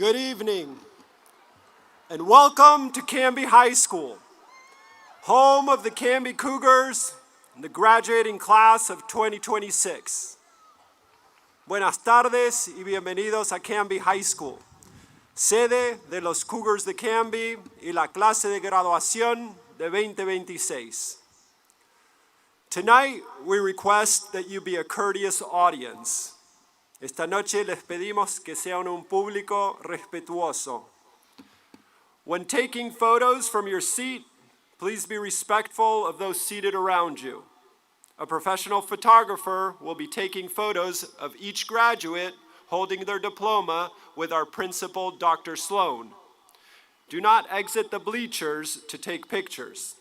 Good evening, and welcome to Canby High School, home of the Canby Cougars and the graduating class of 2026. Buenas tardes y bienvenidos a Canby High School, sede de los Cougars de Canby y la clase de graduación de 2026. Tonight, we request that you be a courteous audience. Esta noche les pedimos que sean un público respetuoso. When taking photos from your seat, please be respectful of those seated around you. A professional photographer will be taking photos of each graduate holding their diploma with our principal, Dr. Sloan. Do not exit the bleachers to take pictures.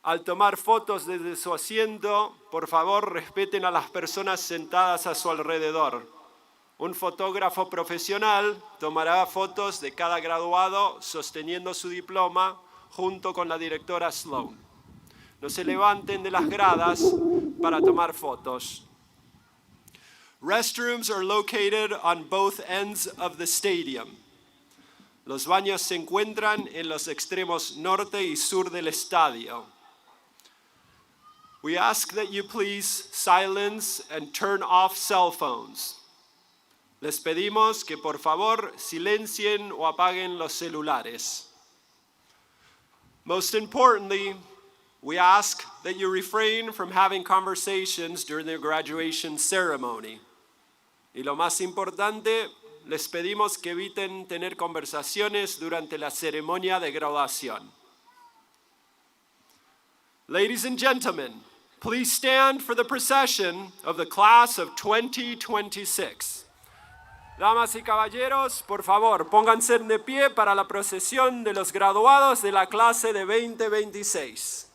Al tomar fotos desde su asiento, por favor respeten a las personas sentadas a su alrededor. Un fotógrafo profesional tomará fotos de cada graduado sosteniendo su diploma junto con la directora Sloan. No se levanten de las gradas para tomar fotos. Restrooms are located on both ends of the stadium. Los baños se encuentran en los extremos norte y sur del estadio. We ask that you please silence and turn off cell phones. Les pedimos que por favor silencien o apaguen los celulares. Most importantly, we ask that you refrain from having conversations during the graduation ceremony. Y lo más importante, les pedimos que eviten tener conversaciones durante la ceremonia de graduación. Ladies and gentlemen, please stand for the procession of the class of 2026. Damas y caballeros, por favor, pónganse de pie para la procesión de los graduados de la clase de 2026.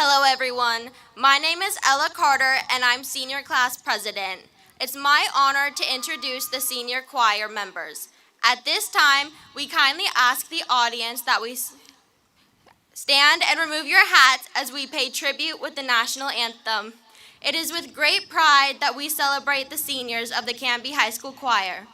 Hello everyone, my name is Ella Carter and I'm senior class president. It's my honor to introduce the senior choir members. At this time, we kindly ask the audience that we stand and remove your hats as we pay tribute with the national anthem. It is with great pride that we celebrate the seniors of the Canby High School Choir.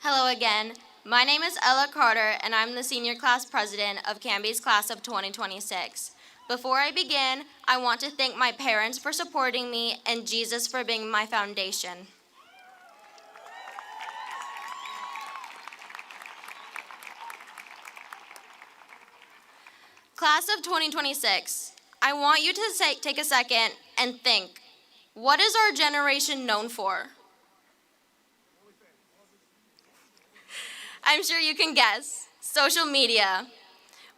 Hello again. My name is Ella Carter, and I'm the senior class president of Canby's class of 2026. Before I begin, I want to thank my parents for supporting me and Jesus for being my foundation. Class of 2026, I want you to take a second and think, what is our generation known for? I'm sure you can guess. Social media.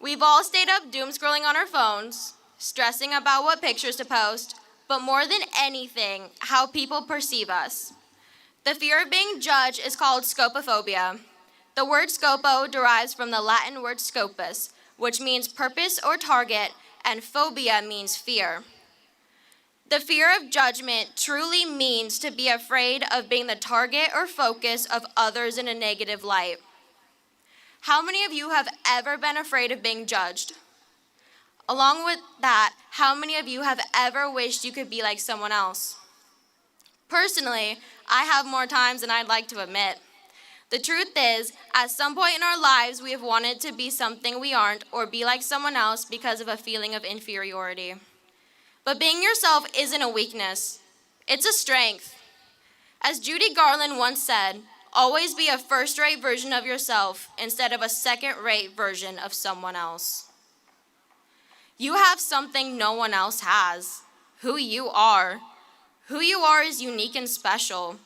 We've all stayed up doom scrolling on our phones, stressing about what pictures to post, but more than anything, how people perceive us. The fear of being judged is called scopophobia. The word scopo derives from the Latin word scopus, which means purpose or target, and phobia means fear. The fear of judgment truly means to be afraid of being the target or focus of others in a negative light. How many of you have ever been afraid of being judged? Along with that, how many of you have ever wished you could be like someone else? Personally, I have more times than I'd like to admit. The truth is, at some point in our lives, we have wanted to be something we aren't or be like someone else because of a feeling of inferiority. But being yourself isn't a weakness. It's a strength. As Judy Garland once said, always be a first-rate version of yourself instead of a second-rate version of someone else. You have something no one else has. Who you are. Who you are is unique and special.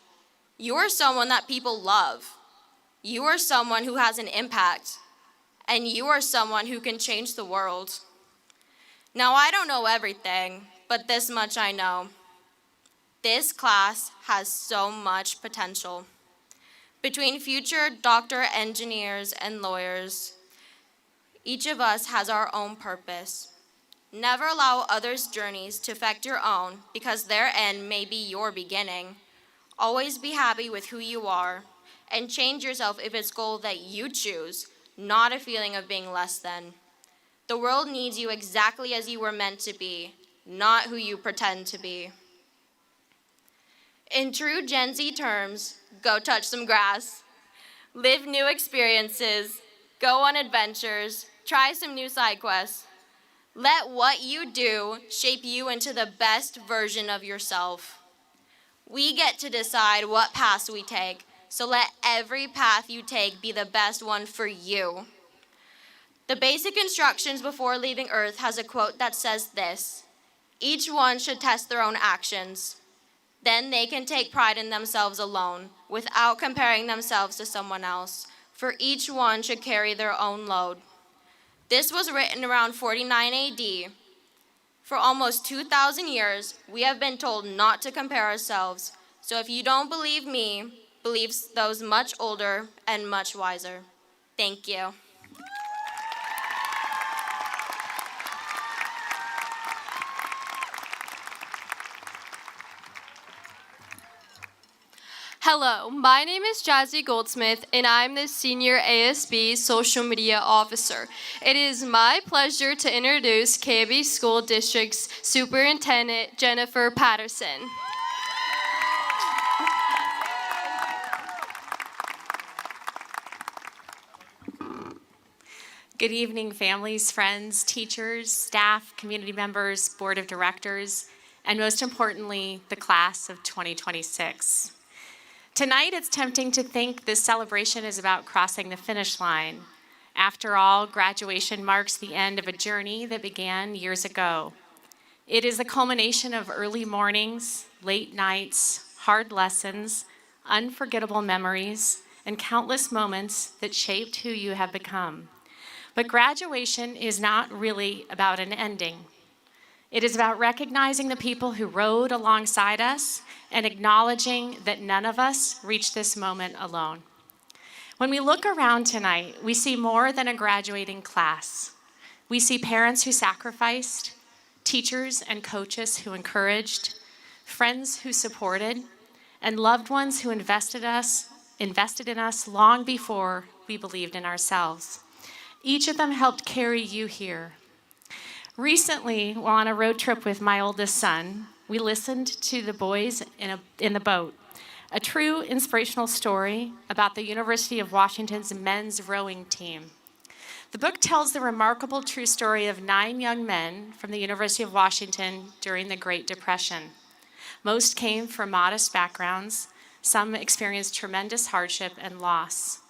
You are someone that people love. You are someone who has an impact. and you are someone who can change the world. Now, I don't know everything, but this much I know. This class has so much potential. Between future doctor, engineers, and lawyers, each of us has our own purpose. Never allow others' journeys to affect your own because their end may be your beginning. Always be happy with who you are and change yourself if it's a goal that you choose, not a feeling of being less than. The world needs you exactly as you were meant to be, not who you pretend to be. In true Gen Z terms, go touch some grass, live new experiences, go on adventures, try some new side quests. Let what you do shape you into the best version of yourself. We get to decide what paths we take, so let every path you take be the best one for you. The basic instructions before leaving Earth has a quote that says this: each one should test their own actions. Then they can take pride in themselves alone, without comparing themselves to someone else, for each one should carry their own load. This was written around 49 AD. For almost 2,000 years, we have been told not to compare ourselves. So if you don't believe me, believe those much older and much wiser. Thank you. Hello, my name is Jazzy Goldsmith, and I'm the Senior ASB Social Media Officer. It is my pleasure to introduce Canby School District's Superintendent, Jennifer Patterson. Good evening, families, friends, teachers, staff, community members, board of directors, and most importantly, the class of 2026. Tonight, it's tempting to think this celebration is about crossing the finish line. After all, graduation marks the end of a journey that began years ago. It is the culmination of early mornings, late nights, hard lessons, unforgettable memories, and countless moments that shaped who you have become. But graduation is not really about an ending. It is about recognizing the people who rode alongside us and acknowledging that none of us reached this moment alone. When we look around tonight, we see more than a graduating class. We see parents who sacrificed, teachers and coaches who encouraged, friends who supported, and loved ones who invested in us long before we believed in ourselves. Each of them helped carry you here. Recently, while on a road trip with my oldest son, we listened to the boys in the boat, a true inspirational story about the University of Washington's men's rowing team. The book tells the remarkable true story of 9 young men from the University of Washington during the Great Depression. Most came from modest backgrounds. Some experienced tremendous hardship and loss.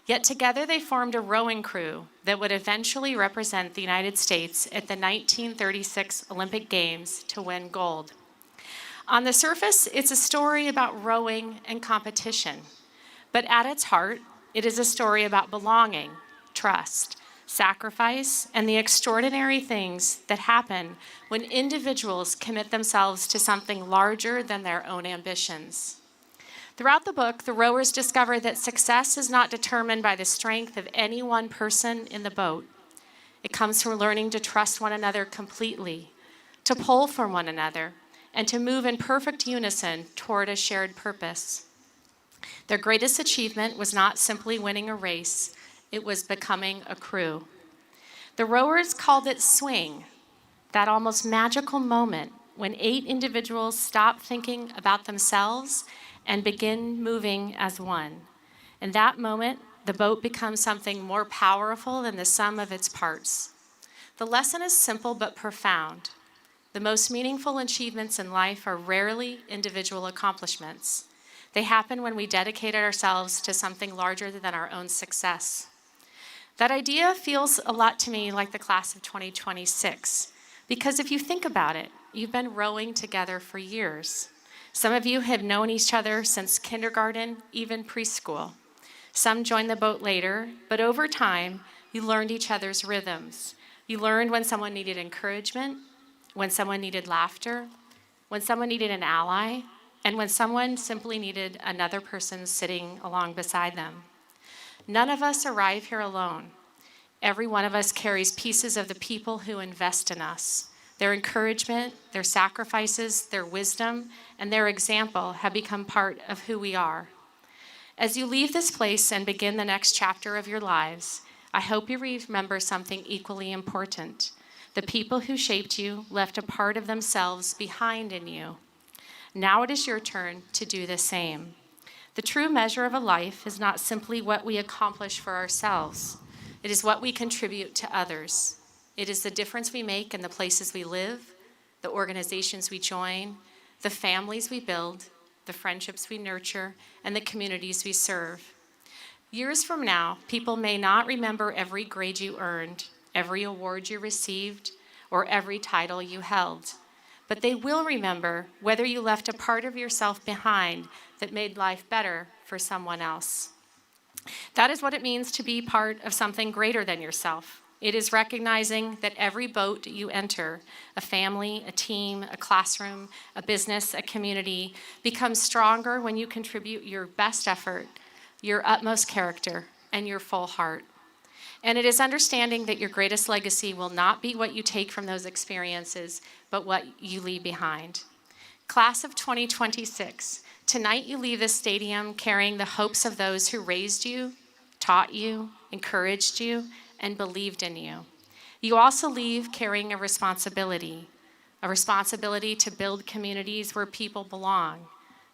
Yet together they formed a rowing crew that would eventually represent the United States at the 1936 Olympic Games to win gold. On the surface, it's a story about rowing and competition. But at its heart, it is a story about belonging, trust, sacrifice, and the extraordinary things that happen when individuals commit themselves to something larger than their own ambitions. Throughout the book, the rowers discover that success is not determined by the strength of any one person in the boat. It comes from learning to trust one another completely, to pull from one another, and to move in perfect unison toward a shared purpose. Their greatest achievement was not simply winning a race, it was becoming a crew. The rowers called it swing, that almost magical moment when 8 individuals stop thinking about themselves and begin moving as one. In that moment, the boat becomes something more powerful than the sum of its parts. The lesson is simple but profound. The most meaningful achievements in life are rarely individual accomplishments. They happen when we dedicate ourselves to something larger than our own success. That idea feels a lot to me like the class of 2026, because if you think about it, you've been rowing together for years. Some of you have known each other since kindergarten, even preschool. Some joined the boat later, but over time, You learned each other's rhythms. You learned when someone needed encouragement, when someone needed laughter, when someone needed an ally, and when someone simply needed another person sitting along beside them. None of us arrive here alone. Every one of us carries pieces of the people who invest in us. Their encouragement, their sacrifices, their wisdom, and their example have become part of who we are. As you leave this place and begin the next chapter of your lives, I hope you remember something equally important. The people who shaped you left a part of themselves behind in you. Now it is your turn to do the same. The true measure of a life is not simply what we accomplish for ourselves. It is what we contribute to others. It is the difference we make in the places we live, the organizations we join, the families we build, the friendships we nurture, and the communities we serve. Years from now, people may not remember every grade you earned, every award you received, or every title you held. But they will remember whether you left a part of yourself behind that made life better for someone else. That is what it means to be part of something greater than yourself. It is recognizing that every boat you enter, a family, a team, a classroom, a business, a community, becomes stronger when you contribute your best effort, your utmost character, and your full heart. And it is understanding that your greatest legacy will not be what you take from those experiences, but what you leave behind. Class of 2026, tonight you leave this stadium carrying the hopes of those who raised you, taught you, encouraged you, and believed in you. You also leave carrying a responsibility to build communities where people belong,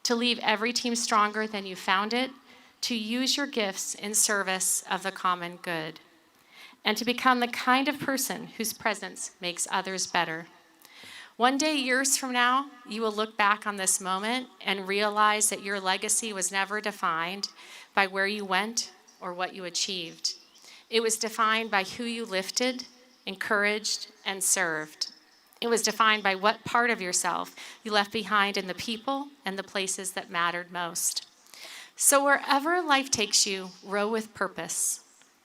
to leave every team stronger than you found it, to use your gifts in service of the common good, and to become the kind of person whose presence makes others better. One day, years from now, you will look back on this moment and realize that your legacy was never defined by where you went or what you achieved. It was defined by who you lifted, encouraged, and served. It was defined by what part of yourself you left behind in the people and the places that mattered most. So wherever life takes you, row with purpose,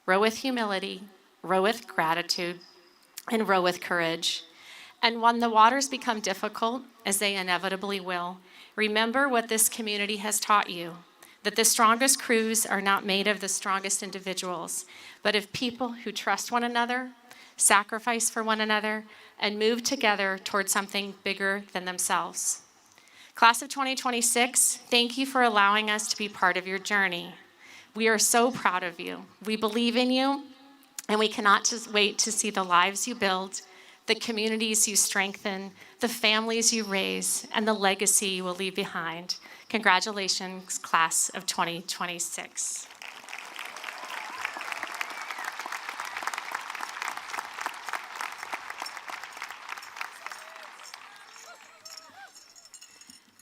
row with humility, row with gratitude, and row with courage. And when the waters become difficult, as they inevitably will, remember what this community has taught you, that the strongest crews are not made of the strongest individuals, but of people who trust one another, sacrifice for one another, and move together towards something bigger than themselves. Class of 2026, thank you for allowing us to be part of your journey. We are so proud of you. We believe in you, and we cannot just wait to see the lives you build, the communities you strengthen, the families you raise, and the legacy you will leave behind. Congratulations, Class of 2026.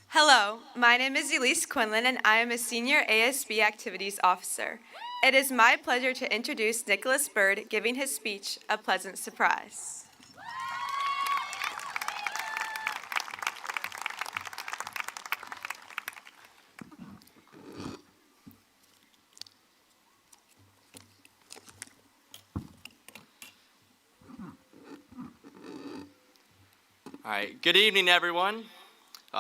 Hello, my name is Elise Quinlan and I am a Senior ASB Activities Officer. It is my pleasure to introduce Nicholas Bird giving his speech, A Pleasant Surprise. All right, good evening, everyone.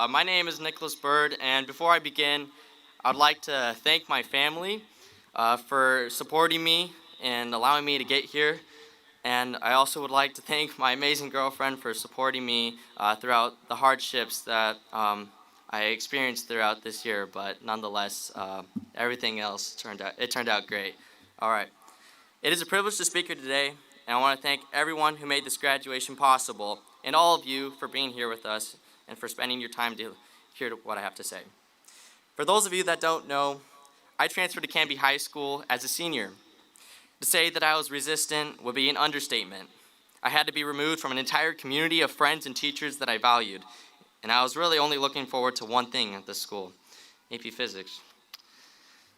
My name is Nicholas Bird, and before I begin, I'd like to thank my family for supporting me and allowing me to get here. And I also would like to thank my amazing girlfriend for supporting me throughout the hardships that I experienced throughout this year. But nonetheless, everything else turned out great. All right, it is a privilege to speak here today, and I want to thank everyone who made this graduation possible, and all of you for being here with us and for spending your time to hear what I have to say. For those of you that don't know, I transferred to Canby High School as a senior. To say that I was resistant would be an understatement. I had to be removed from an entire community of friends and teachers that I valued, and I was really only looking forward to one thing at this school, AP Physics.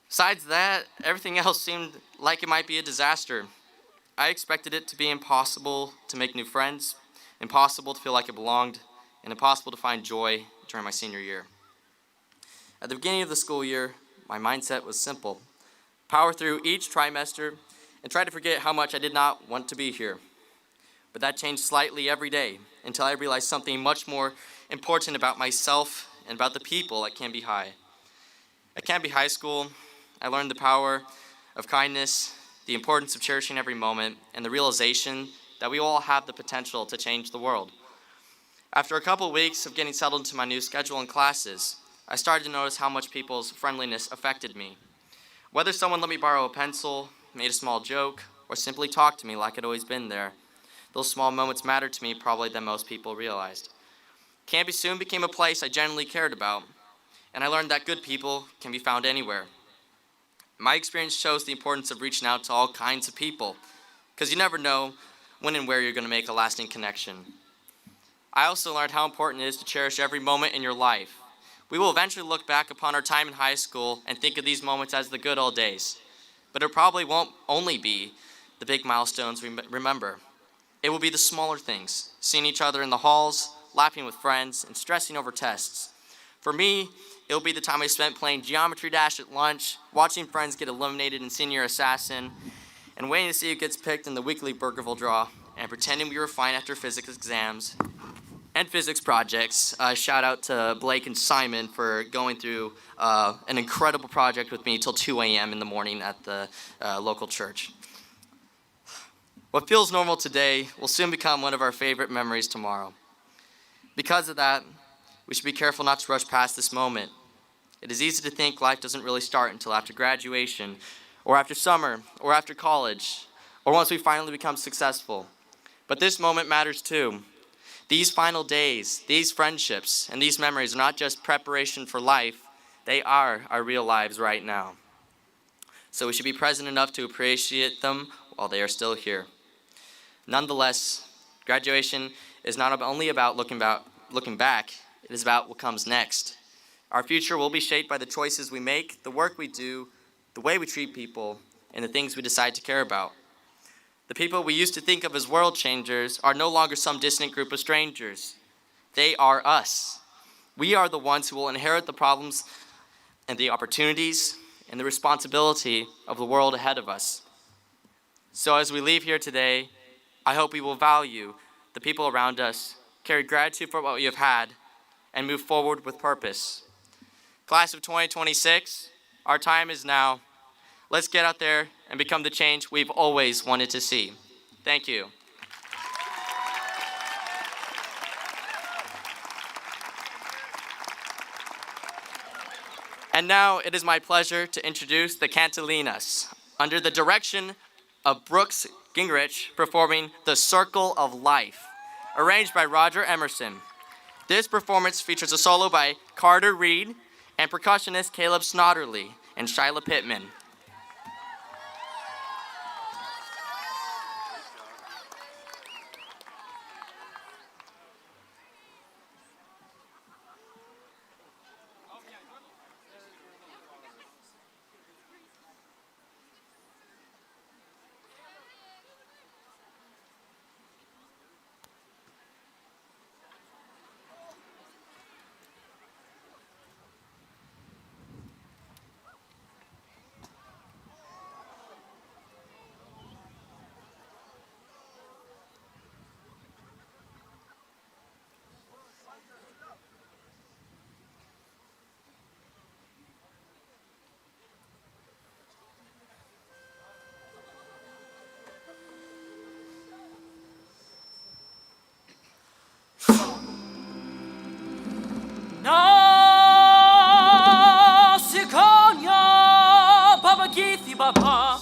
Besides that, everything else seemed like it might be a disaster. I expected it to be impossible to make new friends, impossible to feel like it belonged, and impossible to find joy during my senior year. At the beginning of the school year, my mindset was simple. Power through each trimester and tried to forget how much I did not want to be here. But that changed slightly every day until I realized something much more important about myself and about the people at Canby High. At Canby High School, I learned the power of kindness, the importance of cherishing every moment, and the realization that we all have the potential to change the world. After a couple weeks of getting settled into my new schedule and classes, I started to notice how much people's friendliness affected me. Whether someone let me borrow a pencil, made a small joke, or simply talked to me like I'd always been there, those small moments mattered to me probably than most people realized. Canby soon became a place I genuinely cared about, and I learned that good people can be found anywhere. My experience shows the importance of reaching out to all kinds of people, because you never know when and where you're going to make a lasting connection. I also learned how important it is to cherish every moment in your life. We will eventually look back upon our time in high school and think of these moments as the good old days, but it probably won't only be the big milestones we remember. It will be the smaller things, seeing each other in the halls, laughing with friends, and stressing over tests. For me, it'll be the time I spent playing Geometry Dash at lunch, watching friends get eliminated in Senior Assassin, and waiting to see who gets picked in the weekly Burgerville draw, and pretending we were fine after physics exams and physics projects. Shout out to Blake and Simon for going through an incredible project with me till 2 a.m. in the morning at the local church. What feels normal today will soon become one of our favorite memories tomorrow. Because of that, we should be careful not to rush past this moment. It is easy to think life doesn't really start until after graduation, or after summer, or after college, or once we finally become successful. But this moment matters too. These final days, these friendships, and these memories are not just preparation for life, they are our real lives right now. So we should be present enough to appreciate them while they are still here. Nonetheless, graduation is not only about looking back, it is about what comes next. Our future will be shaped by the choices we make, the work we do, the way we treat people, and the things we decide to care about. The people we used to think of as world changers are no longer some distant group of strangers. They are us. We are the ones who will inherit the problems and the opportunities and the responsibility of the world ahead of us. So as we leave here today, I hope we will value the people around us, carry gratitude for what we have had, and move forward with purpose. Class of 2026, our time is now. Let's get out there and become the change we've always wanted to see. Thank you. And now it is my pleasure to introduce the Cantalinas, under the direction of Brooks Gingrich, performing The Circle of Life, arranged by Roger Emerson. This performance features a solo by Carter Reed and percussionist Caleb Snodderly and Shyla Pittman. Baba.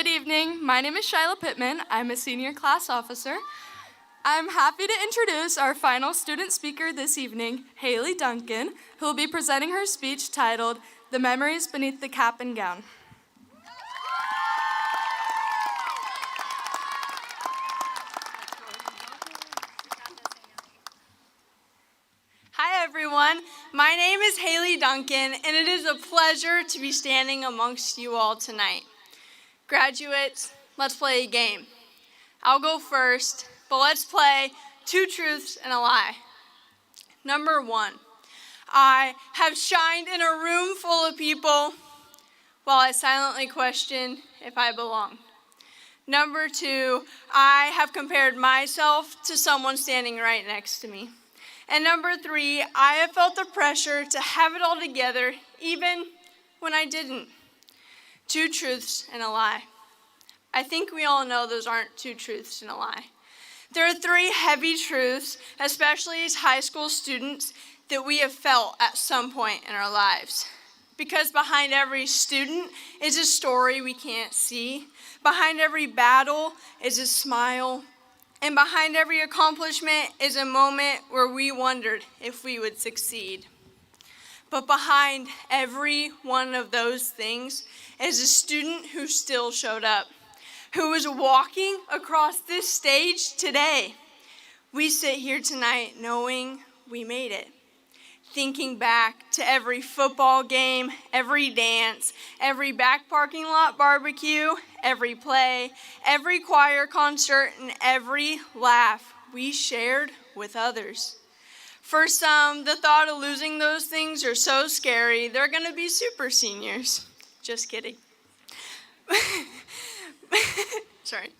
Good evening. My name is Shyla Pittman. I'm a senior class officer. I'm happy to introduce our final student speaker this evening, Haley Duncan, who will be presenting her speech titled, "The Memories Beneath the Cap and Gown." Hi everyone, my name is Haley Duncan, and it is a pleasure to be standing amongst you all tonight. Graduates, let's play a game. I'll go first, but let's play 2 truths and a lie. Number 1, I have shined in a room full of people while I silently questioned if I belonged. Number 2, I have compared myself to someone standing right next to me. And number 3, I have felt the pressure to have it all together even when I didn't. 2 truths and a lie. I think we all know those aren't 2 truths and a lie. There are 3 heavy truths, especially as high school students, that we have felt at some point in our lives. Because behind every student is a story we can't see. Behind every battle is a smile. And behind every accomplishment is a moment where we wondered if we would succeed. But behind every one of those things is a student who still showed up, who is walking across this stage today. We sit here tonight knowing we made it, thinking back to every football game, every dance, every back parking lot barbecue, every play, every choir concert, and every laugh we shared with others. For some, the thought of losing those things are so scary, they're going to be super seniors. Just kidding. Sorry.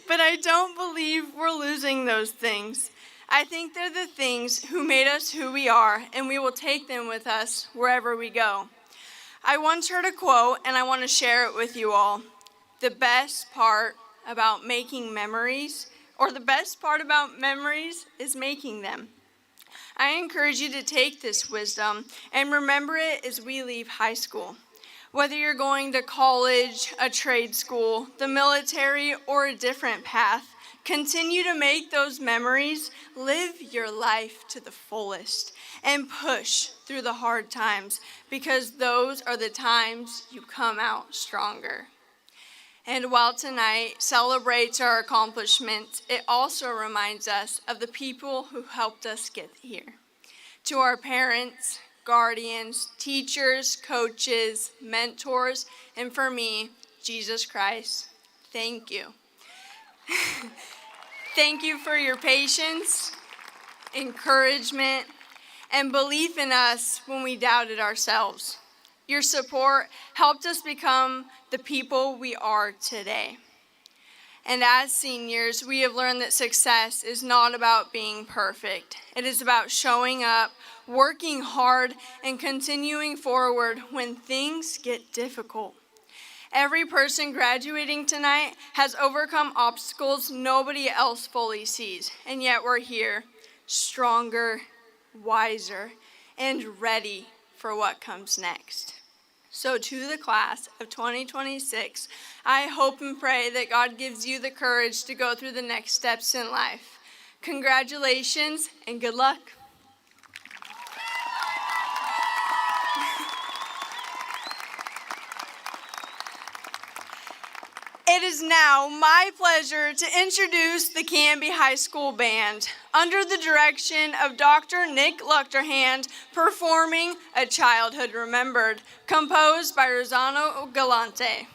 But I don't believe we're losing those things. I think they're the things who made us who we are, and we will take them with us wherever we go. I once heard a quote, and I want to share it with you all. The best part about making memories, or the best part about memories, is making them. I encourage you to take this wisdom and remember it as we leave high school. Whether you're going to college, a trade school, the military, or a different path, continue to make those memories, live your life to the fullest, and push through the hard times, because those are the times you come out stronger. And while tonight celebrates our accomplishments, it also reminds us of the people who helped us get here. To our parents, guardians, teachers, coaches, mentors, and for me, Jesus Christ, thank you. Thank you for your patience, encouragement, and belief in us when we doubted ourselves. Your support helped us become the people we are today. And as seniors, we have learned that success is not about being perfect. It is about showing up, working hard, and continuing forward when things get difficult. Every person graduating tonight has overcome obstacles nobody else fully sees, and yet we're here, stronger, wiser, and ready for what comes next. So to the class of 2026, I hope and pray that God gives you the courage to go through the next steps in life. Congratulations and good luck. It is now my pleasure to introduce the Canby High School Band, under the direction of Dr. Nick Luchterhand, performing A Childhood Remembered, composed by Rosano Galante.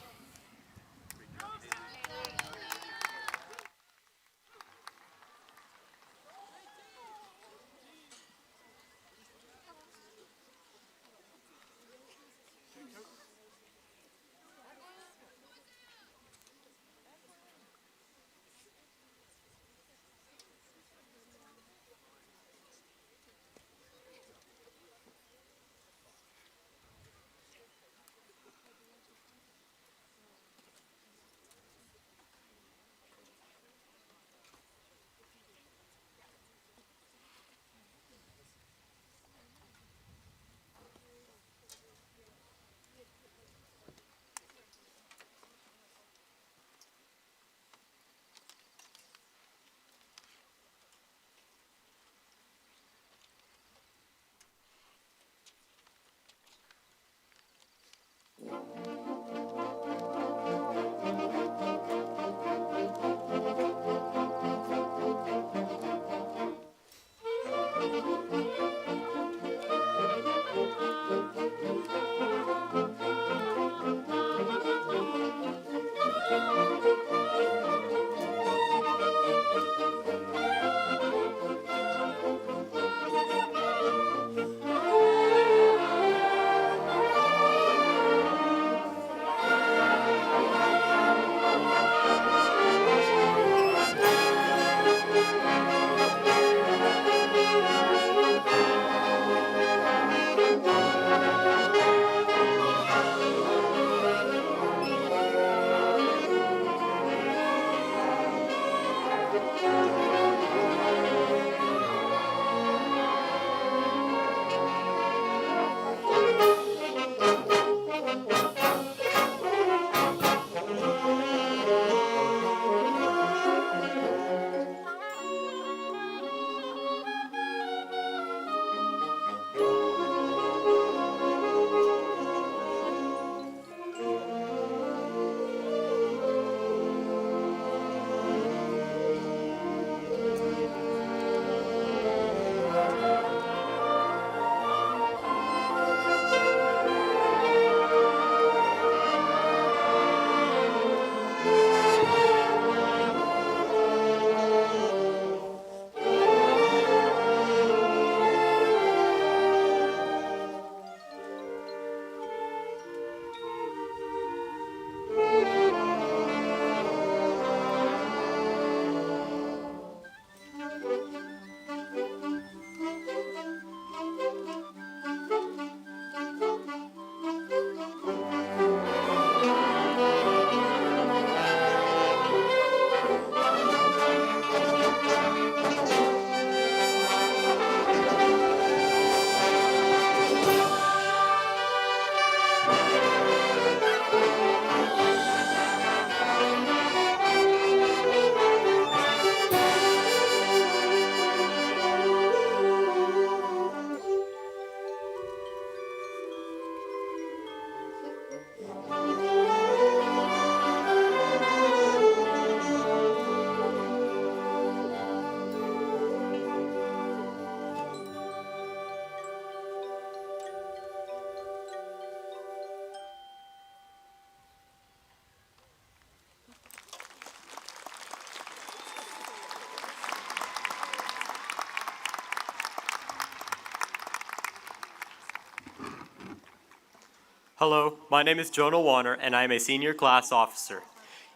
Hello, my name is Jonah Warner, and I am a senior class officer.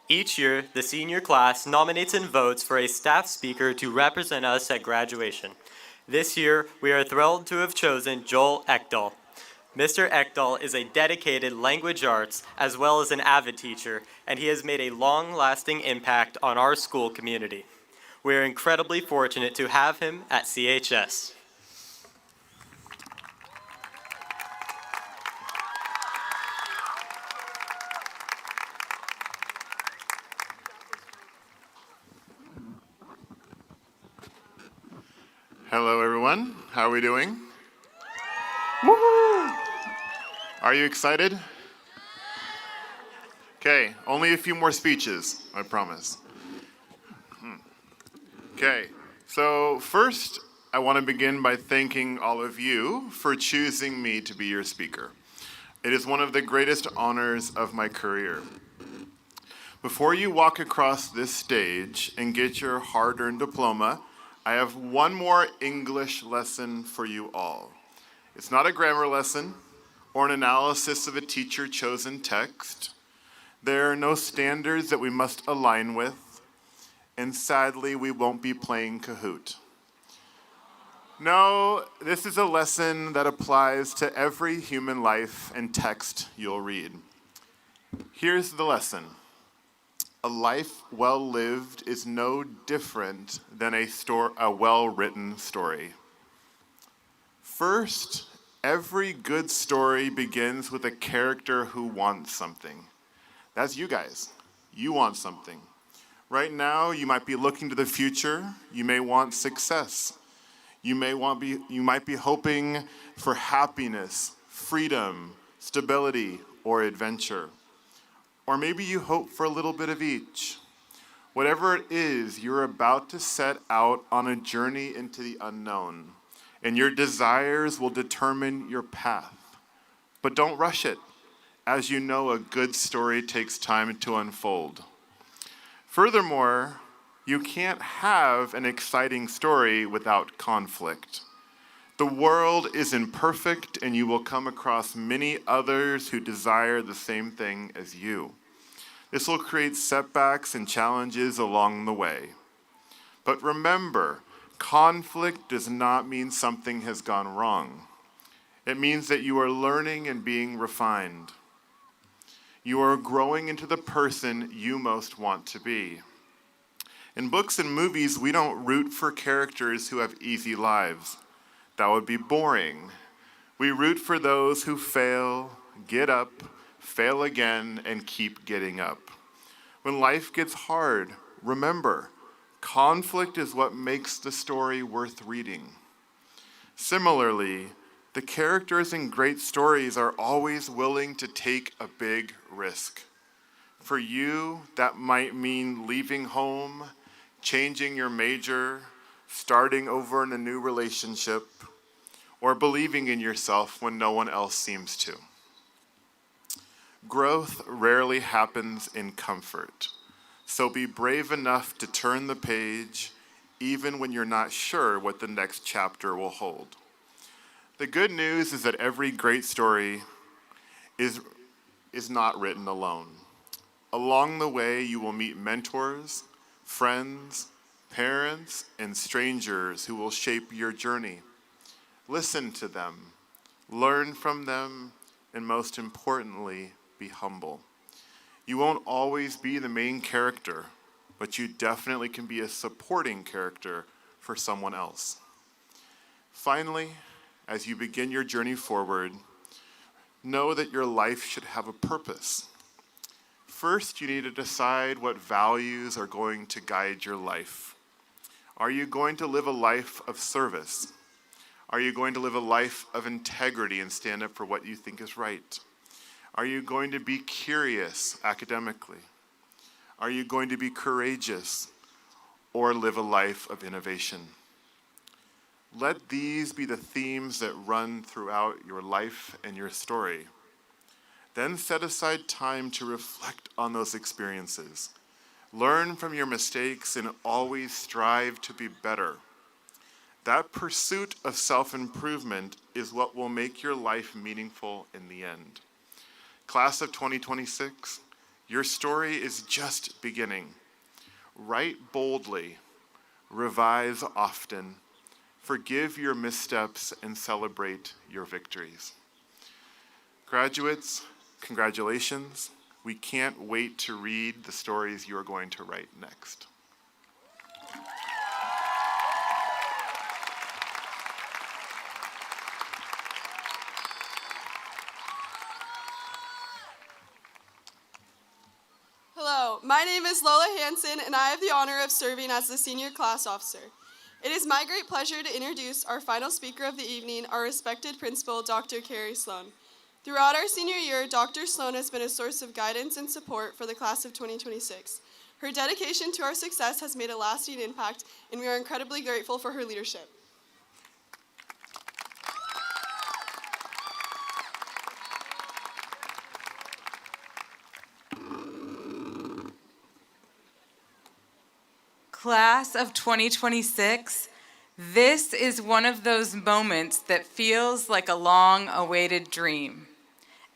Each year, the senior class nominates and votes for a staff speaker to represent us at graduation. This year, we are thrilled to have chosen Joel Ekdahl. Mr. Ekdahl is a dedicated language arts as well as an avid teacher, and he has made a long-lasting impact on our school community. We are incredibly fortunate to have him at CHS. Hello, everyone. How are we doing? Woohoo! Are you excited? Okay, only a few more speeches, I promise. Okay, so first, I want to begin by thanking all of you for choosing me to be your speaker. It is one of the greatest honors of my career. Before you walk across this stage and get your hard-earned diploma, I have one more English lesson for you all. It's not a grammar lesson or an analysis of a teacher-chosen text. There are no standards that we must align with, and sadly, we won't be playing Kahoot. No, this is a lesson that applies to every human life and text you'll read. Here's the lesson. A life well lived is no different than a well-written story. First, every good story begins with a character who wants something. That's you guys. You want something. Right now, you might be looking to the future. You may want success. You might be hoping for happiness, freedom, stability, or adventure. Or maybe you hope for a little bit of each. Whatever it is, you're about to set out on a journey into the unknown, and your desires will determine your path. But don't rush it. As you know, a good story takes time to unfold. Furthermore, you can't have an exciting story without conflict. The world is imperfect, and you will come across many others who desire the same thing as you. This will create setbacks and challenges along the way. But remember, conflict does not mean something has gone wrong. It means that you are learning and being refined. You are growing into the person you most want to be. In books and movies, we don't root for characters who have easy lives. That would be boring. We root for those who fail, get up, fail again, and keep getting up. When life gets hard, remember, conflict is what makes the story worth reading. Similarly, the characters in great stories are always willing to take a big risk. For you, that might mean leaving home, changing your major, starting over in a new relationship, or believing in yourself when no one else seems to. Growth rarely happens in comfort, so be brave enough to turn the page even when you're not sure what the next chapter will hold. The good news is that every great story is not written alone. Along the way, you will meet mentors, friends, parents, and strangers who will shape your journey. Listen to them, learn from them, and most importantly, be humble. You won't always be the main character, but you definitely can be a supporting character for someone else. Finally, as you begin your journey forward, know that your life should have a purpose. First, you need to decide what values are going to guide your life. Are you going to live a life of service? Are you going to live a life of integrity and stand up for what you think is right? Are you going to be curious academically? Are you going to be courageous or live a life of innovation? Let these be the themes that run throughout your life and your story. Then set aside time to reflect on those experiences. Learn from your mistakes and always strive to be better. That pursuit of self-improvement is what will make your life meaningful in the end. Class of 2026, your story is just beginning. Write boldly, revise often, forgive your missteps, and celebrate your victories. Graduates, congratulations. We can't wait to read the stories you are going to write next. Hello, my name is Lola Hansen, and I have the honor of serving as the senior class officer. It is my great pleasure to introduce our final speaker of the evening, our respected principal, Dr. Carrie Sloan. Throughout our senior year, Dr. Sloan has been a source of guidance and support for the class of 2026. Her dedication to our success has made a lasting impact, and we are incredibly grateful for her leadership. Class of 2026, this is one of those moments that feels like a long-awaited dream.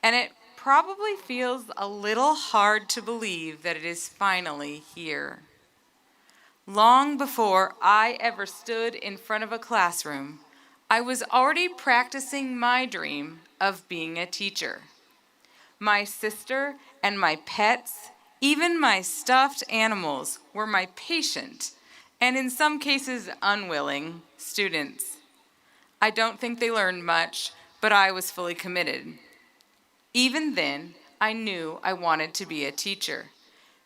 And it probably feels a little hard to believe that it is finally here. Long before I ever stood in front of a classroom, I was already practicing my dream of being a teacher. My sister and my pets, even my stuffed animals, were my patient, and in some cases unwilling, students. I don't think they learned much, but I was fully committed. Even then, I knew I wanted to be a teacher.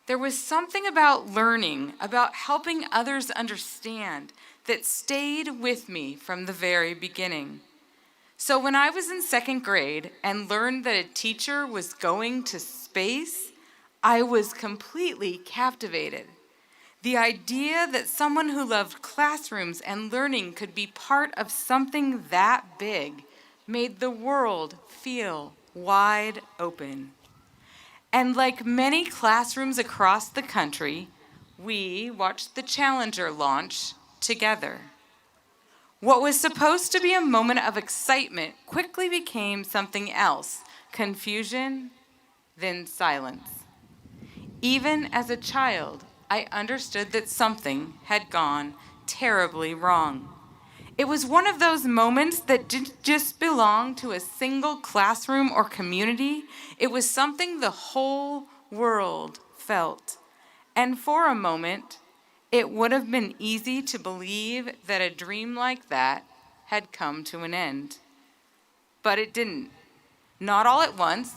There was something about learning, about helping others understand, that stayed with me from the very beginning. So when I was in second grade and learned that a teacher was going to space, I was completely captivated. The idea that someone who loved classrooms and learning could be part of something that big made the world feel wide open. And like many classrooms across the country, we watched the Challenger launch together. What was supposed to be a moment of excitement quickly became something else: confusion, then silence. Even as a child, I understood that something had gone terribly wrong. It was one of those moments that didn't just belong to a single classroom or community. It was something the whole world felt. And for a moment, it would have been easy to believe that a dream like that had come to an end. But it didn't. Not all at once,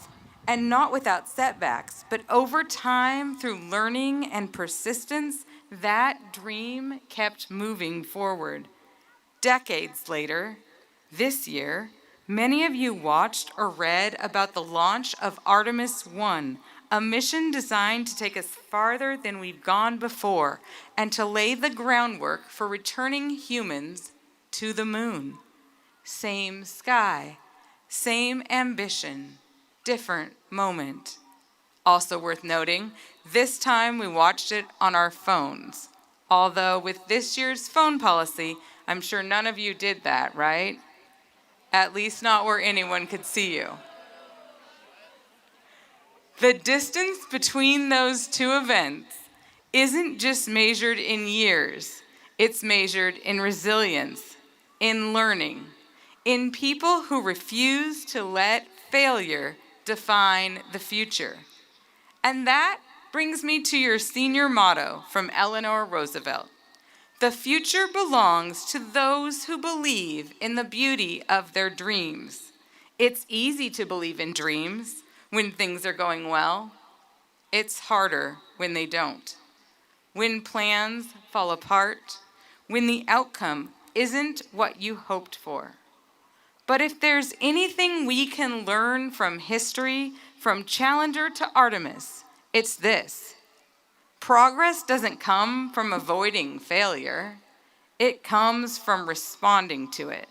and not without setbacks, but over time, through learning and persistence, that dream kept moving forward. Decades later, this year, many of you watched or read about the launch of Artemis 1, a mission designed to take us farther than we've gone before and to lay the groundwork for returning humans to the moon. Same sky, same ambition, different moment. Also worth noting, this time we watched it on our phones. Although with this year's phone policy, I'm sure none of you did that, right? At least not where anyone could see you. The distance between those two events isn't just measured in years, it's measured in resilience, in learning, in people who refuse to let failure define the future. And that brings me to your senior motto from Eleanor Roosevelt. The future belongs to those who believe in the beauty of their dreams. It's easy to believe in dreams when things are going well. It's harder when they don't. When plans fall apart, when the outcome isn't what you hoped for. But if there's anything we can learn from history, from Challenger to Artemis, it's this: progress doesn't come from avoiding failure. It comes from responding to it.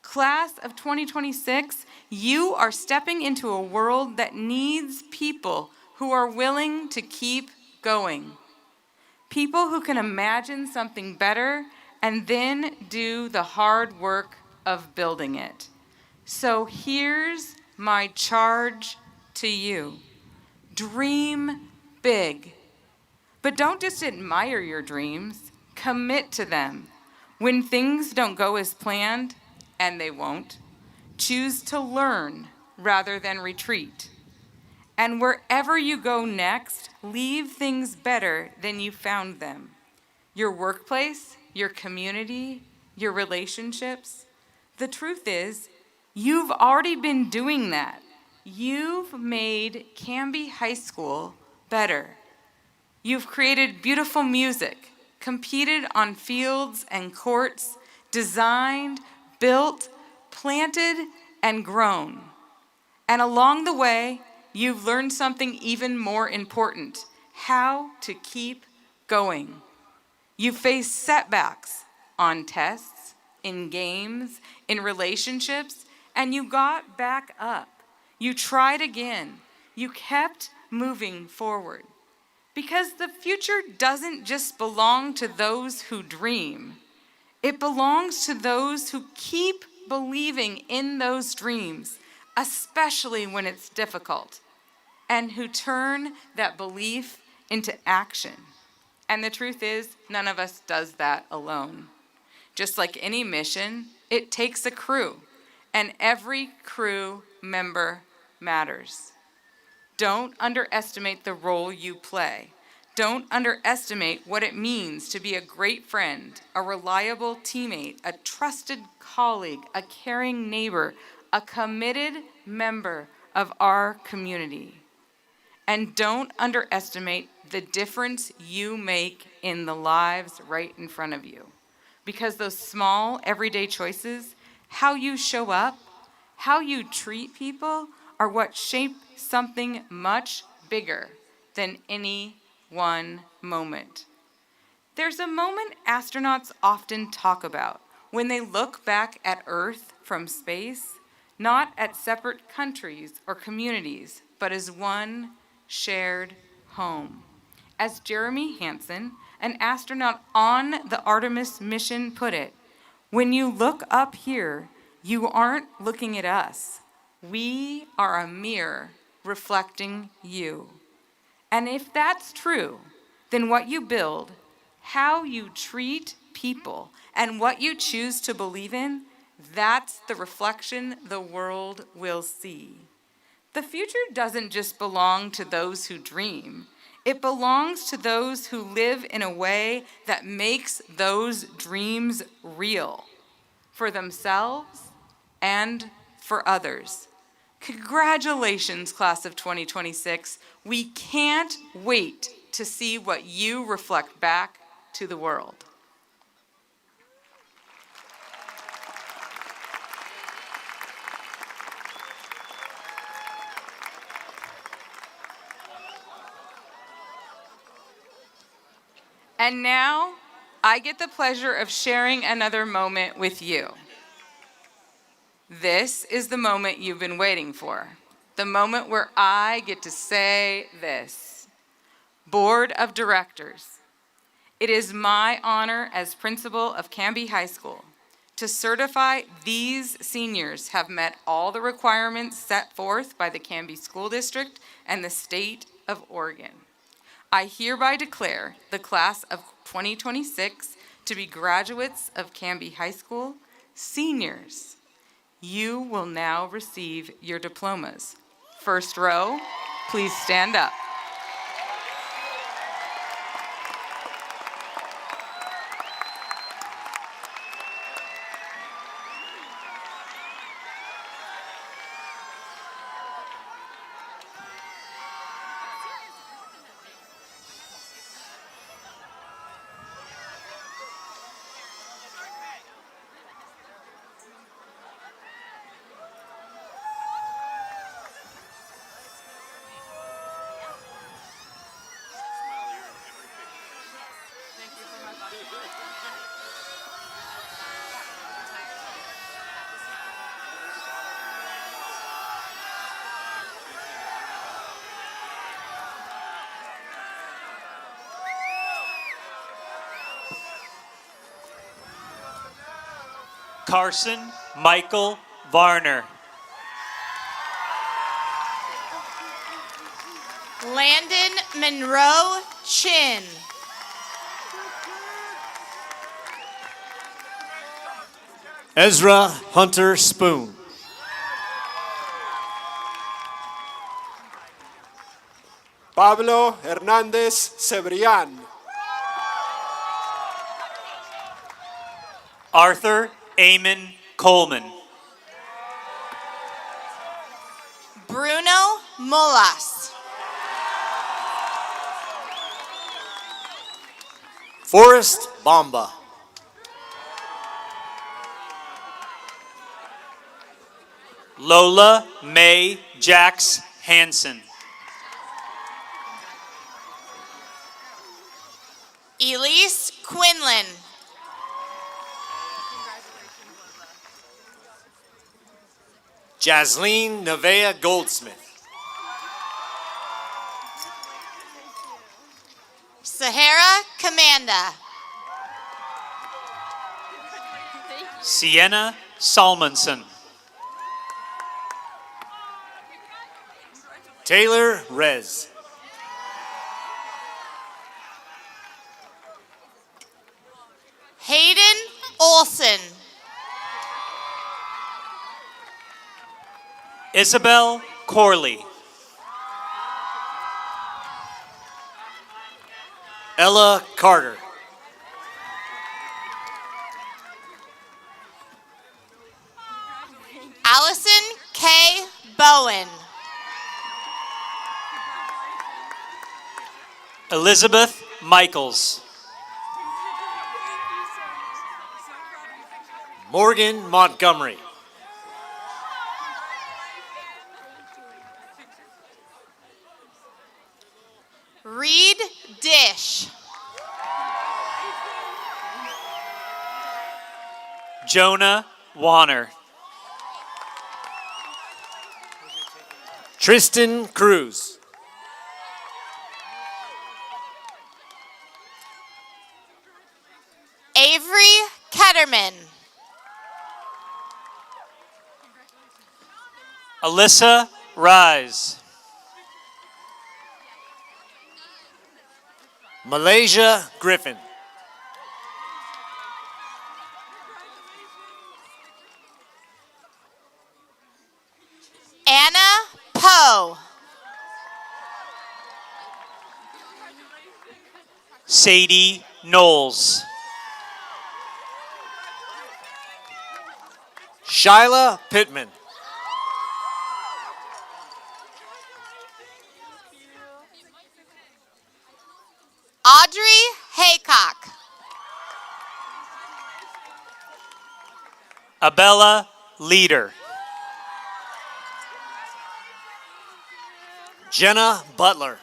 Class of 2026, you are stepping into a world that needs people who are willing to keep going. People who can imagine something better and then do the hard work of building it. So here's my charge to you. Dream big. But don't just admire your dreams, commit to them. When things don't go as planned, and they won't, choose to learn rather than retreat. And wherever you go next, leave things better than you found them. Your workplace, your community, your relationships. The truth is, you've already been doing that. You've made Canby High School better. You've created beautiful music, competed on fields and courts, designed, built, planted, and grown. And along the way, you've learned something even more important: how to keep going. You faced setbacks on tests, in games, in relationships, and you got back up. You tried again. You kept moving forward. Because the future doesn't just belong to those who dream. It belongs to those who keep believing in those dreams, especially when it's difficult, and who turn that belief into action. And the truth is, none of us does that alone. Just like any mission, it takes a crew, and every crew member matters. Don't underestimate the role you play. Don't underestimate what it means to be a great friend, a reliable teammate, a trusted colleague, a caring neighbor, a committed member of our community. And don't underestimate the difference you make in the lives right in front of you. Because those small, everyday choices, how you show up, how you treat people, are what shape something much bigger than any one moment. There's a moment astronauts often talk about when they look back at Earth from space, not at separate countries or communities, but as one shared home. As Jeremy Hansen, an astronaut on the Artemis mission, put it, when you look up here, you aren't looking at us. We are a mirror reflecting you. And if that's true, then what you build, how you treat people, and what you choose to believe in, that's the reflection the world will see. The future doesn't just belong to those who dream. It belongs to those who live in a way that makes those dreams real for themselves and for others. Congratulations, class of 2026. We can't wait to see what you reflect back to the world. And now, I get the pleasure of sharing another moment with you. This is the moment you've been waiting for. The moment where I get to say this. Board of Directors, it is my honor as principal of Canby High School to certify these seniors have met all the requirements set forth by the Canby School District and the state of Oregon. I hereby declare the class of 2026 to be graduates of Canby High School, seniors. You will now receive your diplomas. First row, please stand up. Carson Michael Varner. Landon Monroe Chin. Ezra Hunter Spoon. Pablo Hernández Cebrián. Arthur Amon Coleman. Bruno Molas. Forrest Bamba. Lola May Jax Hansen. Elise Quinlan. Jasleen Nevea Goldsmith. Sahara Commanda. Sienna Salmonson. Taylor Rez. Hayden Olson. Isabel Corley. Ella Carter. Allison K. Bowen. Elizabeth Michaels. Morgan Montgomery. Reed Dish. Jonah Warner. Tristan Cruz. Avery Ketterman. Alyssa Rise. Malaysia Griffin. Anna Poe. Sadie Knowles. Shyla Pittman. Audrey Haycock. Abella Leader. Jenna Butler.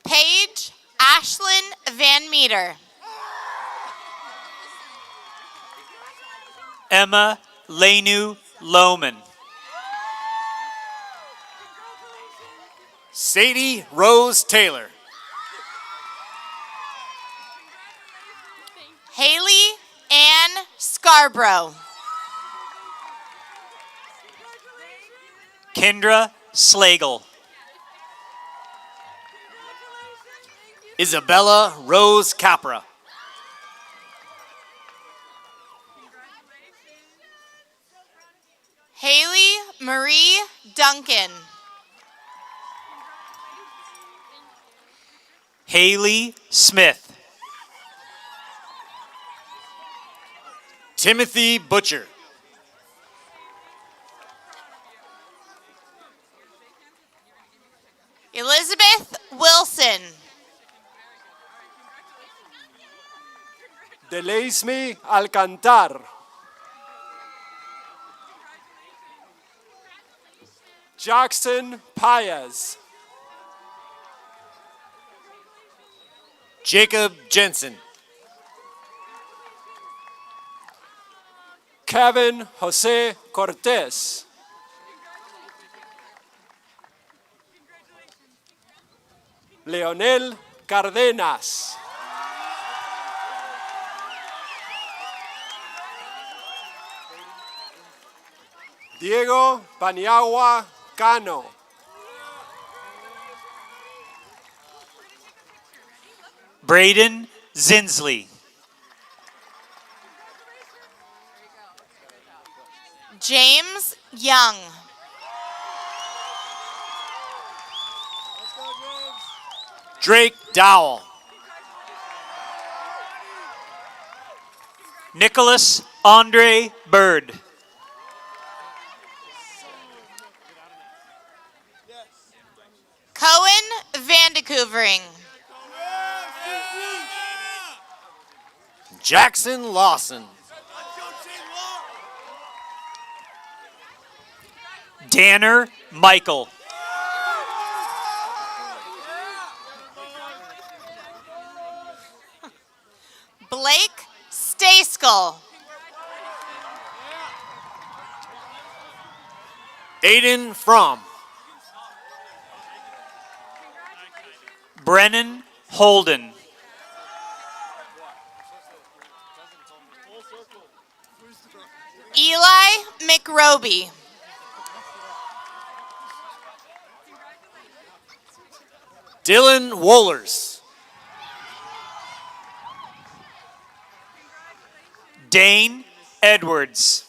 Paige Ashlyn Van Meter. Emma Lenu Lohman. Sadie Rose Taylor. Haley Ann Scarborough. Kendra Slagle. Isabella Rose Capra. Haley Marie Duncan. Haley Smith. Timothy Butcher. Elizabeth Wilson. Deleisme Alcantar. Jackson Paez. Jacob Jensen. Kevin Jose Cortez. Leonel Cardenas. Diego Paniagua Cano. Braden Zinsley. James Young. Drake Dowell. Nicholas Andre Bird. Cohen Vandecouvering. Jackson Lawson. Danner Michael. Blake Stayskull. Aiden Fromm. Brennan Holden. Eli McRoby. Dylan Wohlers. Dane Edwards.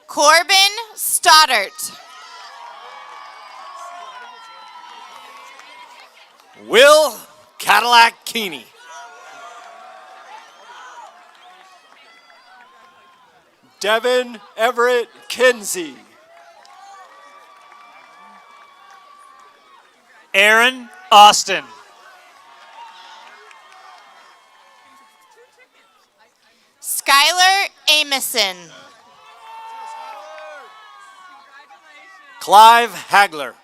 Corbin Stoddart. Will Cadillac Keeney. Devin Everett Kinsey. Aaron Austin. Skylar Amison. Clive Hagler.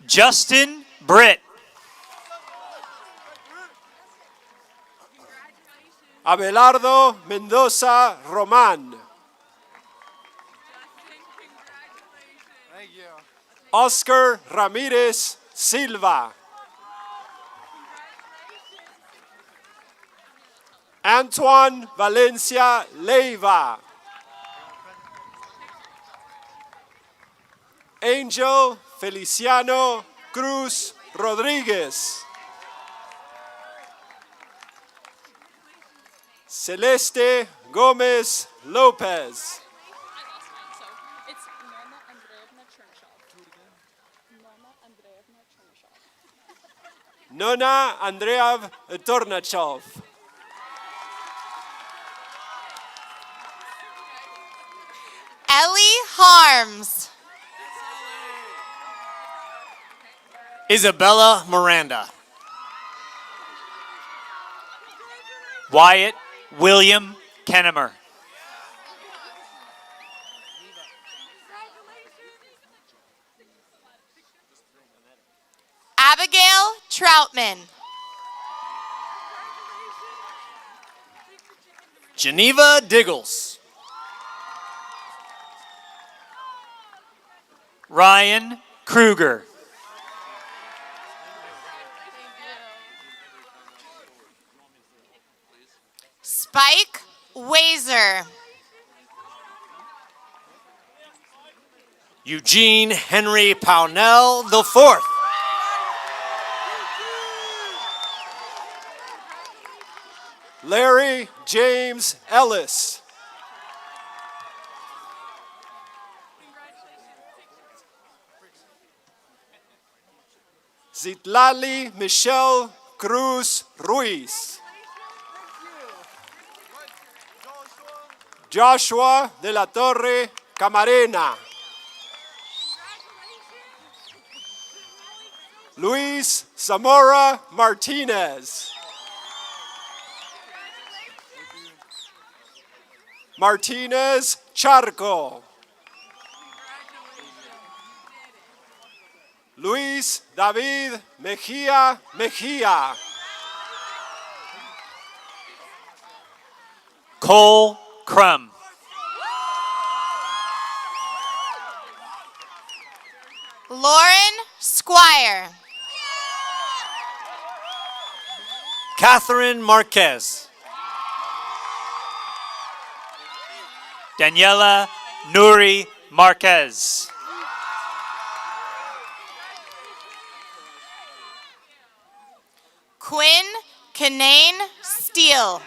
Justin Britt. Abelardo Mendoza Roman. Oscar Ramirez Silva. Antoine Valencia Leiva. Angel Feliciano Cruz Rodriguez. Celeste Gomez Lopez. Nona Andreev Tornachov. Ellie Harms. Isabella Miranda. Wyatt William Kennemer. Abigail Troutman. Geneva Diggles. Ryan Kruger. Spike Wazer. Eugene Henry Pownell IV. Larry James Ellis. Zitlali Michelle Cruz Ruiz. Joshua de la Torre Camarena. Luis Zamora Martinez. Martinez Charco. Luis David Mejia Mejia. Cole Crum. Lauren Squire. Catherine Marquez. Daniela Nuri Marquez. Quinn Canane Steele.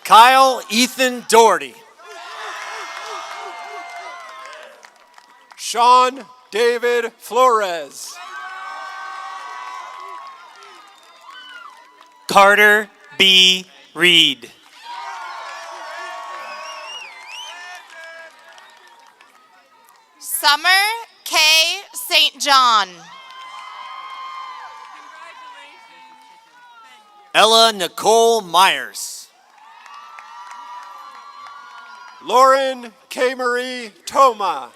Kyle Ethan Doherty. Sean David Flores. Carter B. Reed. Summer K. St. John. Ella Nicole Myers. Lauren K. Marie Toma.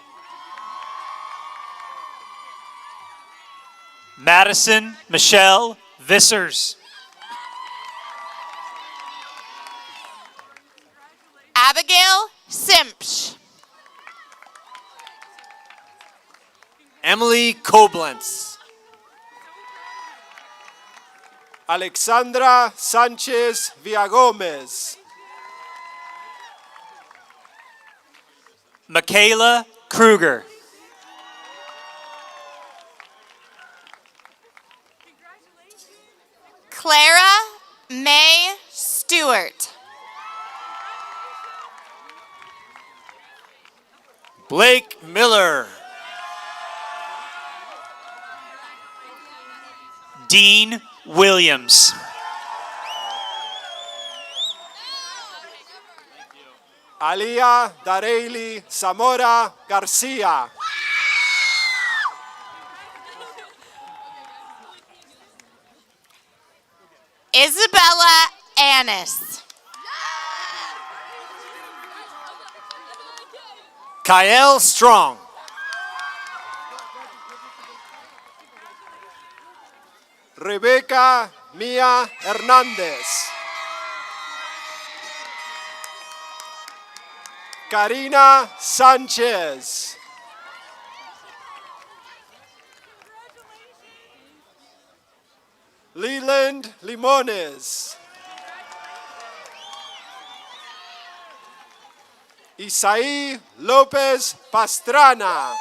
Madison Michelle Vissers. Abigail Simpsch. Emily Koblenz. Alexandra Sánchez Villagomez. Michaela Kruger. Clara May Stewart. Blake Miller. Dean Williams. Alia Dareili Zamora Garcia. Isabella Annis. Kyle Strong. Rebecca Mia Hernández. Karina Sánchez. Leland Limones. Isaí López Pastrana.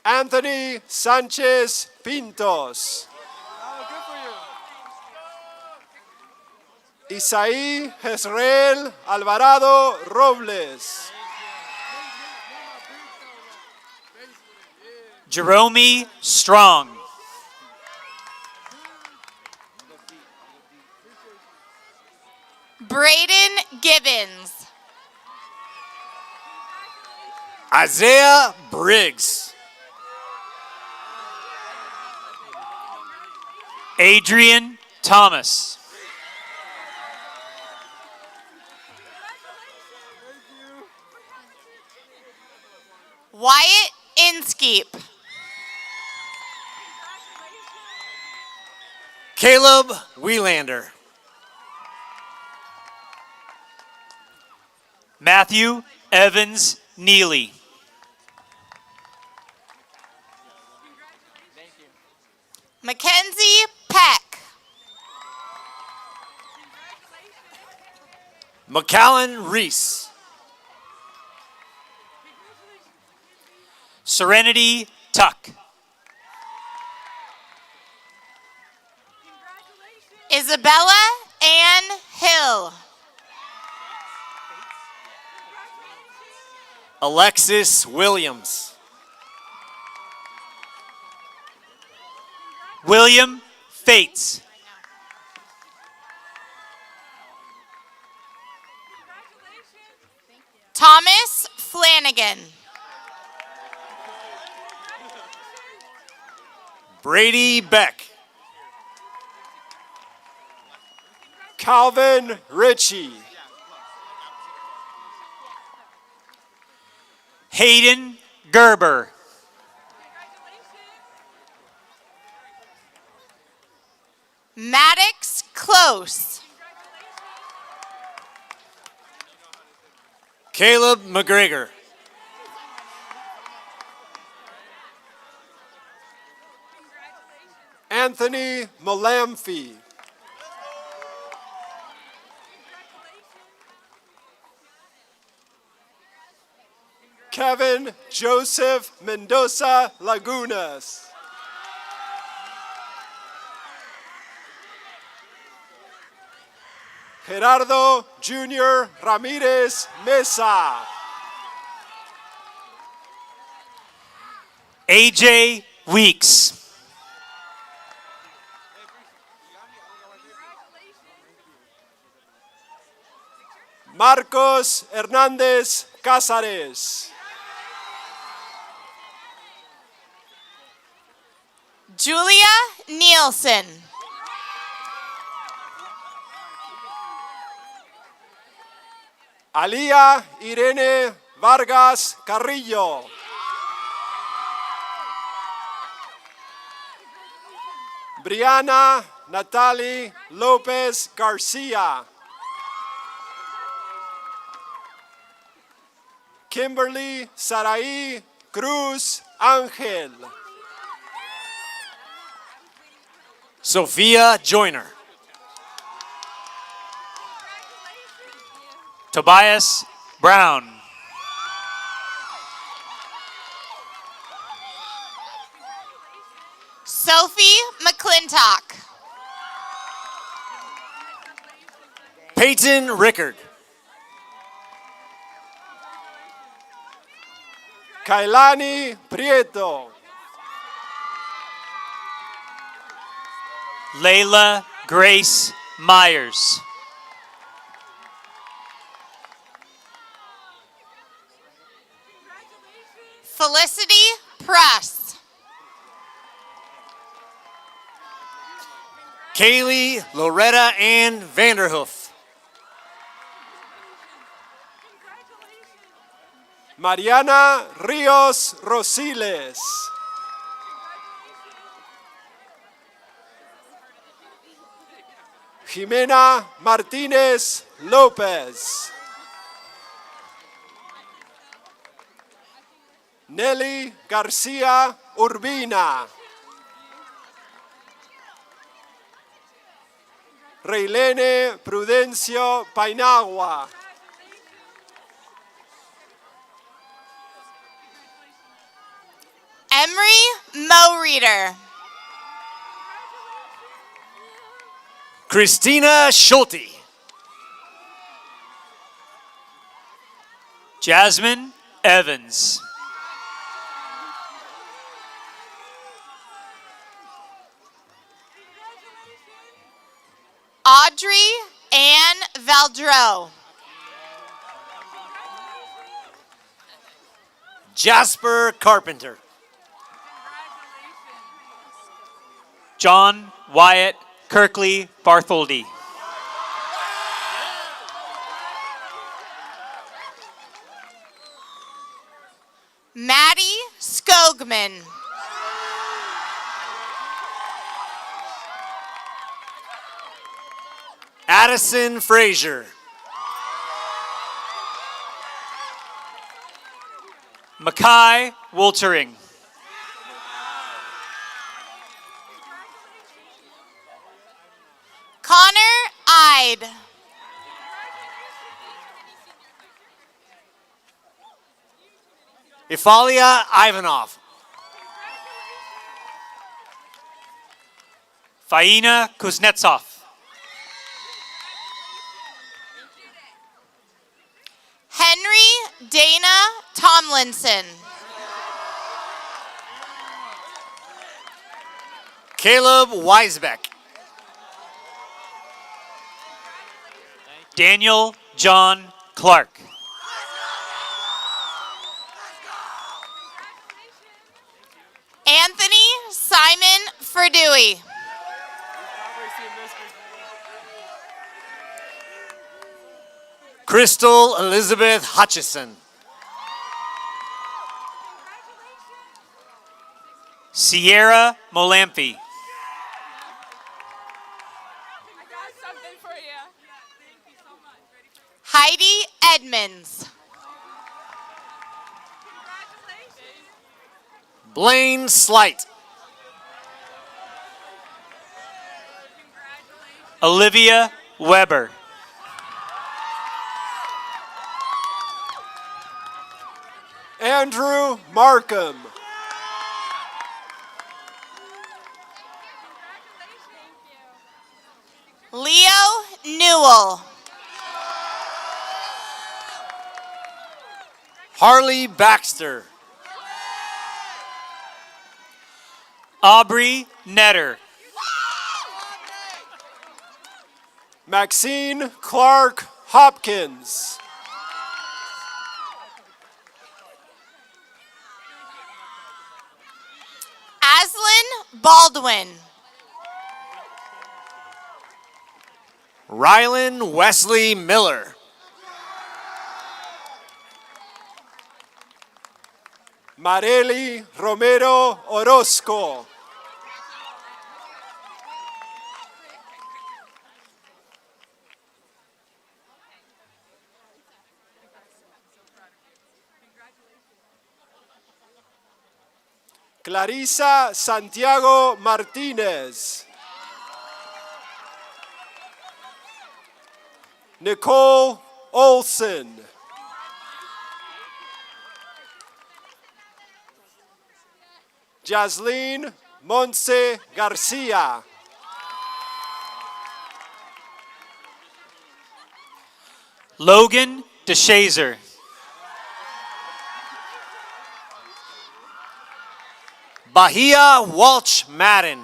Anthony Sánchez Pintos. Isaí Jezreel Alvarado Robles. Jerome Strong. Braden Gibbons. Isaiah Briggs. Adrian Thomas. Wyatt Inskeep. Caleb Wheelander. Matthew Evans Neely. Mackenzie Peck. McAllen Reese. Serenity Tuck. Isabella Ann Hill. Alexis Williams. William Fates. Thomas Flanagan. Brady Beck. Calvin Ritchie. Hayden Gerber. Maddox Close. Caleb McGregor. Anthony Malamfi. Kevin Joseph Mendoza Lagunas. Gerardo Jr. Ramirez Mesa. AJ Weeks. Marcos Hernández Cázares. Julia Nielsen. Alía Irene Vargas Carrillo. Brianna Natalie López García. Kimberly Saraí Cruz Ángel. Sophia Joyner. Tobias Brown. Sophie McClintock. Peyton Rickard. Kailani Prieto. Layla Grace Myers. Felicity Press. Kaylee Loretta Ann Vanderhoof. Mariana Ríos Rosiles. Jimena Martínez López. Nelly García Urbina. Reilene Prudencio Painagua. Emery Moreeder. Christina Schulte. Jasmine Evans. Audrey Ann Valdreau. Jasper Carpenter. John Wyatt Kirkley Bartholdi. Maddie Skogman. Addison Frazier. Mackay Woltering. Connor Ide. Ifalia Ivanov. Faina Kuznetsov. Henry Dana Tomlinson. Caleb Weisbeck. Daniel John Clark. Anthony Simon Ferdui. Crystal Elizabeth Hutchison. Sierra Molamfi. Heidi Edmonds. Blaine Slight. Olivia Weber. Andrew Markham. Leo Newell. Harley Baxter. Aubrey Netter. Maxine Clark Hopkins. Aslyn Baldwin. Rylan Wesley Miller. Marely Romero Orozco. Clarisa Santiago Martinez. Nicole Olson. Jasleen Monse Garcia. Logan DeShazer. Bahia Walsh Madden.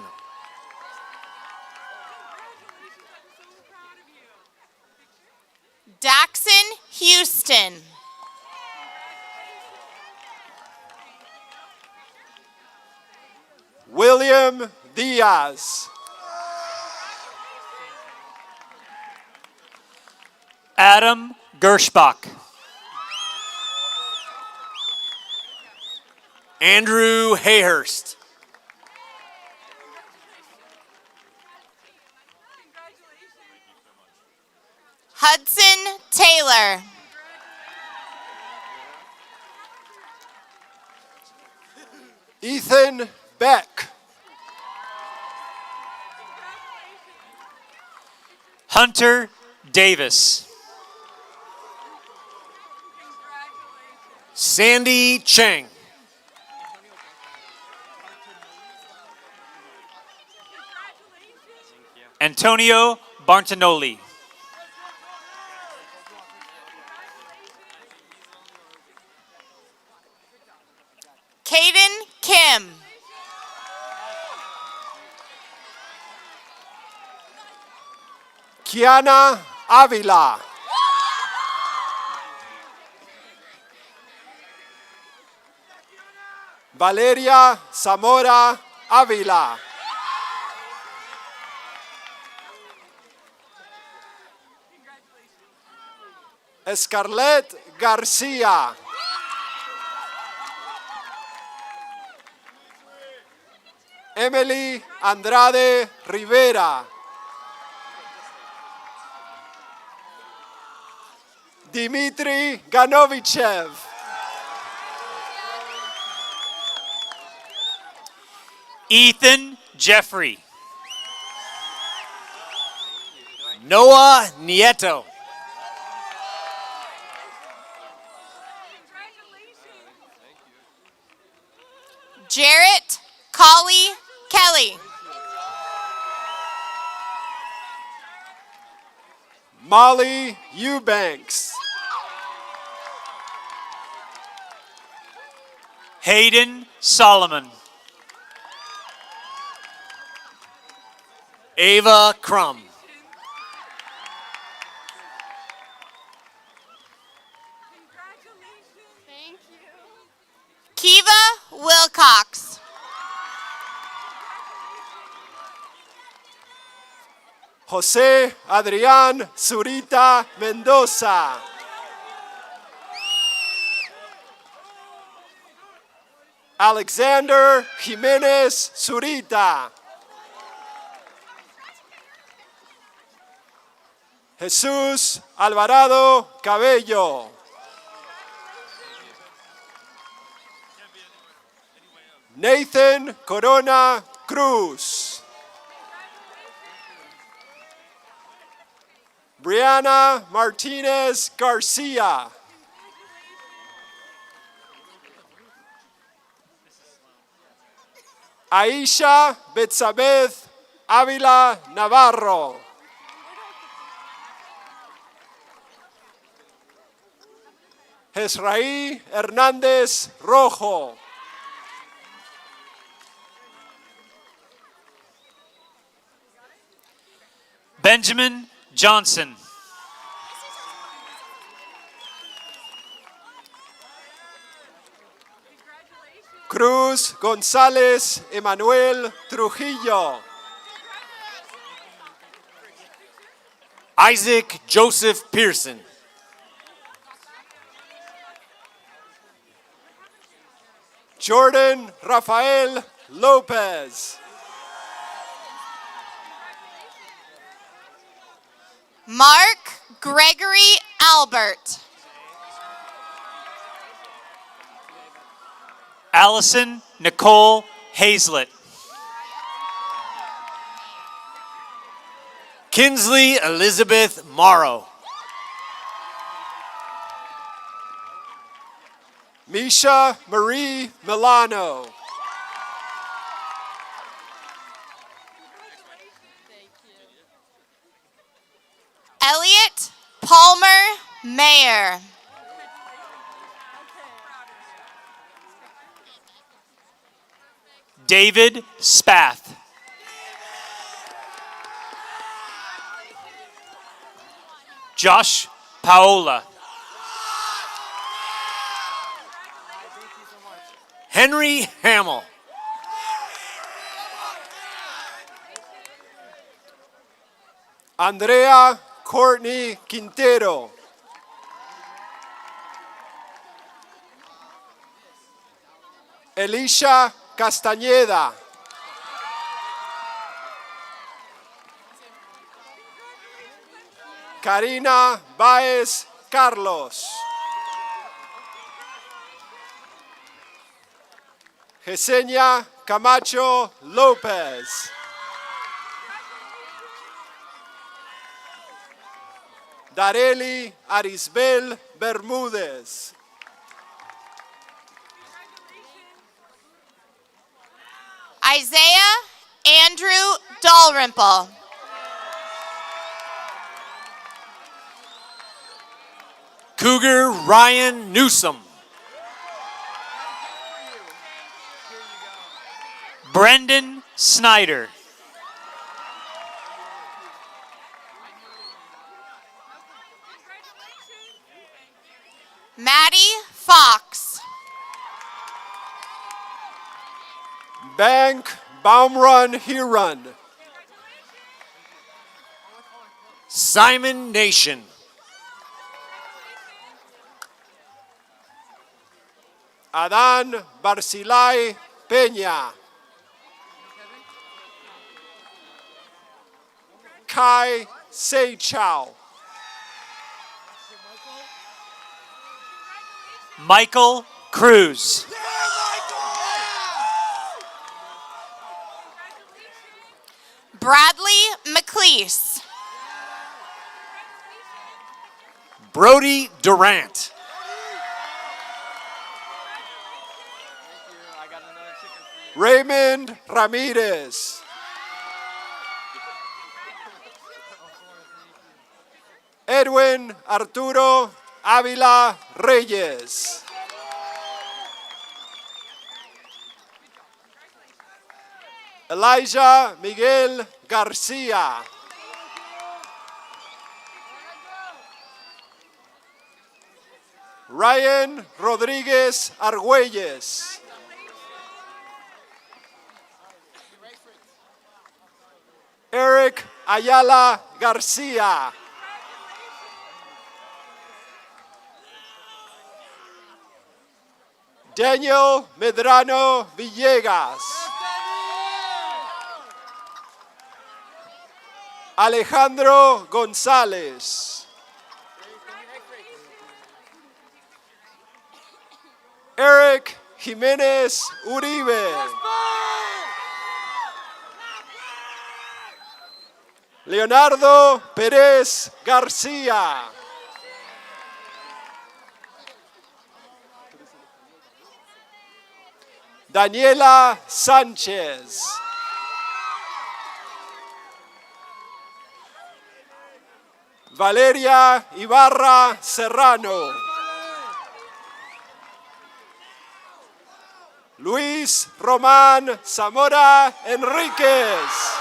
Daxon Houston. William Diaz. Adam Gershbach. Andrew Hayhurst. Hudson Taylor. Ethan Beck. Hunter Davis. Sandy Cheng. Antonio Bartonoli. Caden Kim. Kiana Avila. Valeria Zamora Avila. Scarlett Garcia. Emily Andrade Rivera. Dmitry Ganovichev. Ethan Jeffrey. Noah Nieto. Jarrett Collie Kelly. Molly Eubanks. Hayden Solomon. Ava Crum. Kiva Wilcox. José Adrián Zurita Mendoza. Alexander Jiménez Zurita. Jesús Alvarado Cabello. Nathan Corona Cruz. Brianna Martinez Garcia. Aisha Betzabeth Ávila Navarro. Jesraí Hernández Rojo. Benjamin Johnson. Cruz González Emanuel Trujillo. Isaac Joseph Pearson. Jordan Rafael Lopez. Mark Gregory Albert. Allison Nicole Hazlett. Kinsley Elizabeth Morrow. Misha Marie Milano. Elliot Palmer Mayer. David Spath. Josh Paola. Henry Hamill. Andrea Courtney Quintero. Elisha Castañeda. Karina Baez Carlos. Jesenia Camacho López. Dareli Arisbel Bermúdez. Isaiah Andrew Dalrymple. Cougar Ryan Newsom. Brendan Snyder. Maddie Fox. Bank Baumrun Huron. Simon Nation. Adán Barcilay Peña. Kai Seichao. Michael Cruz. Bradley McLeese. Brody Durant. Raymond Ramirez. Edwin Arturo Ávila Reyes. Elijah Miguel Garcia. Ryan Rodríguez Argüelles. Eric Ayala Garcia. Daniel Medrano Villegas. Alejandro González. Eric Jiménez Uribe. Leonardo Pérez García. Daniela Sánchez. Valeria Ibarra Serrano. Luis Román Zamora Enríquez.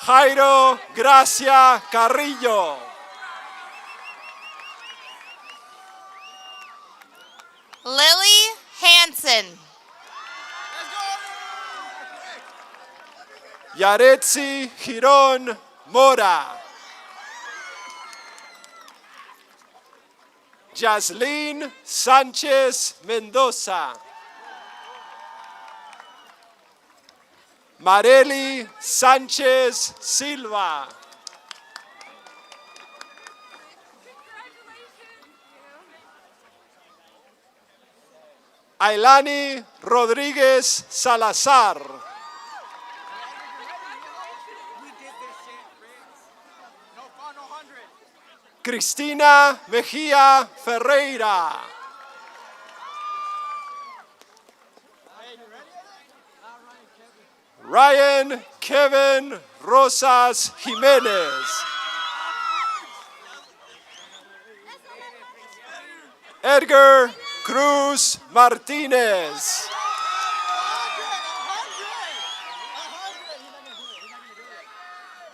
Jairo Gracia Carrillo. Lily Hansen. Yaretsi Girón Mora. Yaslin Sánchez Mendoza. Marely Sánchez Silva. Ailani Rodríguez Salazar. Cristina Mejía Ferreira. Ryan Kevin Rosas Jiménez. Edgar Cruz Martínez.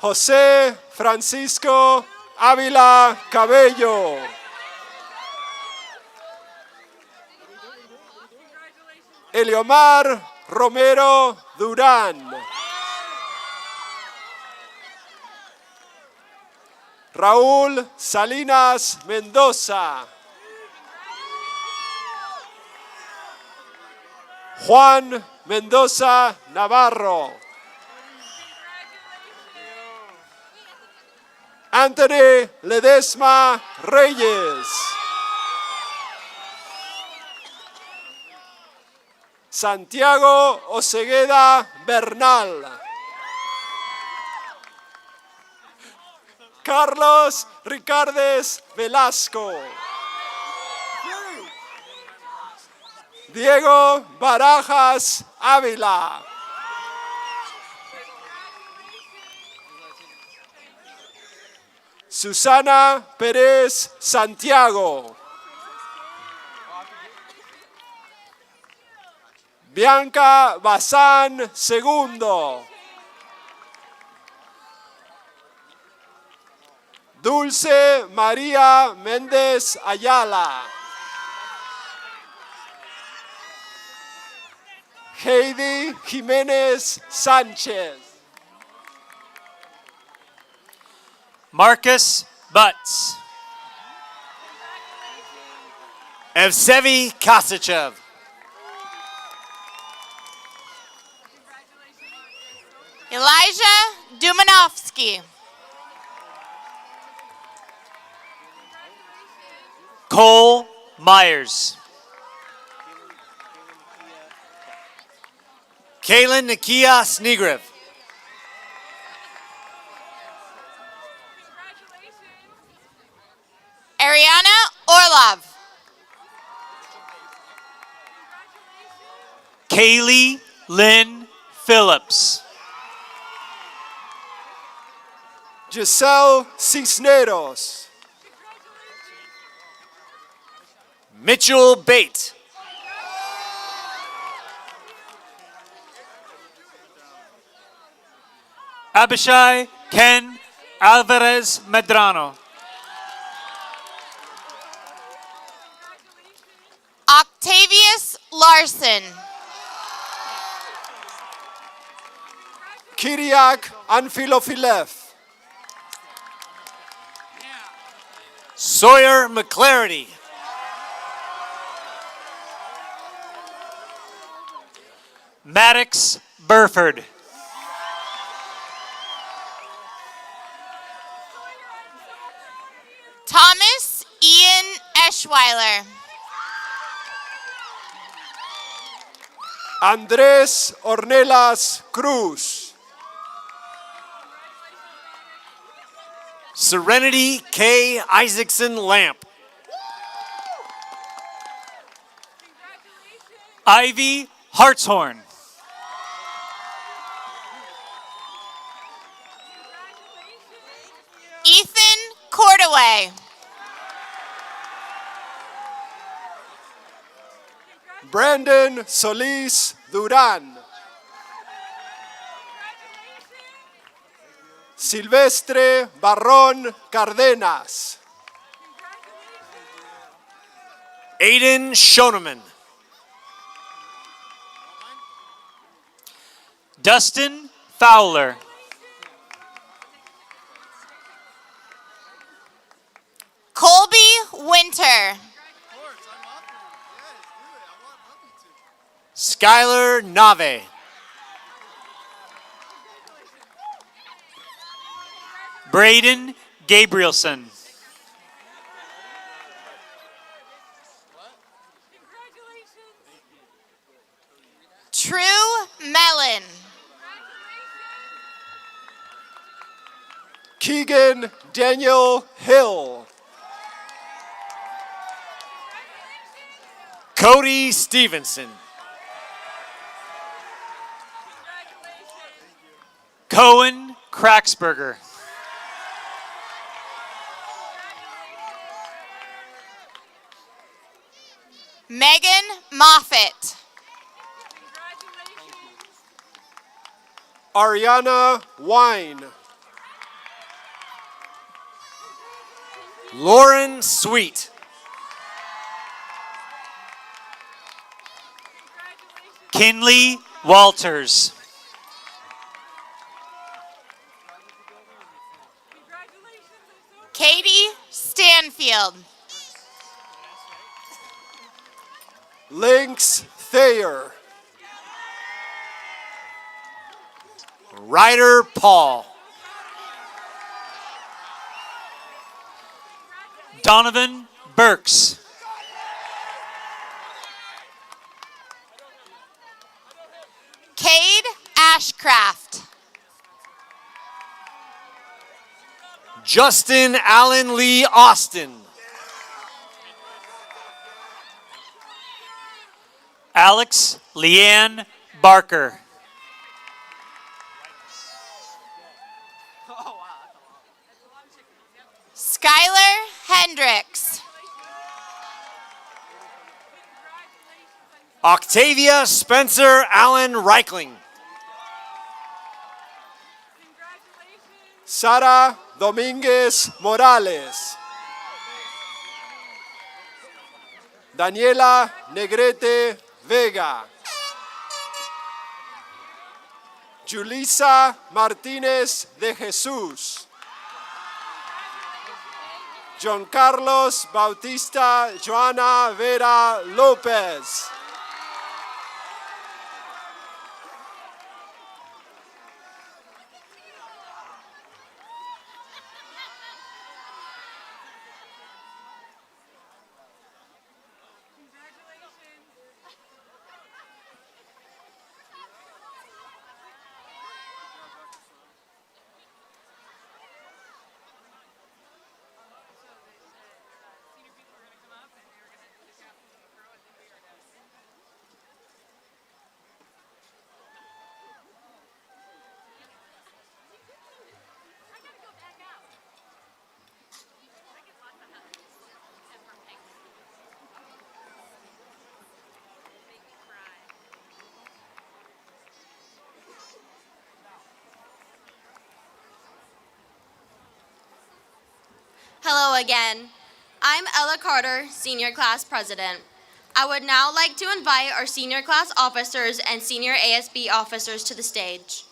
José Francisco Ávila Cabello. Eliomar Romero Durán. Raúl Salinas Mendoza. Juan Mendoza Navarro. Anthony Ledesma Reyes. Santiago Osegueda Bernal. Carlos Ricardes Velasco. Diego Barajas Ávila. Susana Pérez Santiago. Bianca Bazán Segundo. Dulce María Méndez Ayala. Heidi Jiménez Sánchez. Marcus Butts. Evsevi Kasachev. Elijah Dumanovsky. Cole Myers. Kaylin Nakia Snigrev. Ariana Orlov. Kaylee Lynn Phillips. Giselle Cisneros. Mitchell Bate. Abishai Ken Alvarez Medrano. Octavius Larson. Kyriak Anfilofilev. Sawyer McClarity. Maddox Burford. Thomas Ian Eschweiler. Andrés Ornelas Cruz. Serenity K. Isaacson Lamp. Ivy Hartshorn. Ethan Cordaway. Brandon Solis Durán. Silvestre Barrón Cardenas. Aiden Schoneman. Dustin Fowler. Colby Winter. Skylar Nave. Braden Gabrielson. True Mellon. Keegan Daniel Hill. Cody Stevenson. Cohen Kraxberger. Megan Moffett. Ariana Wine. Lauren Sweet. Kinley Walters. Katie Stanfield. Lynx Thayer. Ryder Paul. Donovan Burks. Cade Ashcraft. Justin Allen Lee Austin. Alex Leanne Barker. Skylar Hendricks. Octavia Spencer Allen Reichling. Sara Domínguez Morales. Daniela Negrete Vega. Julissa Martínez de Jesús. John Carlos Bautista Joana Vera López. Hello again. I'm Ella Carter, Senior Class President. I would now like to invite our senior class officers and senior ASB officers to the stage.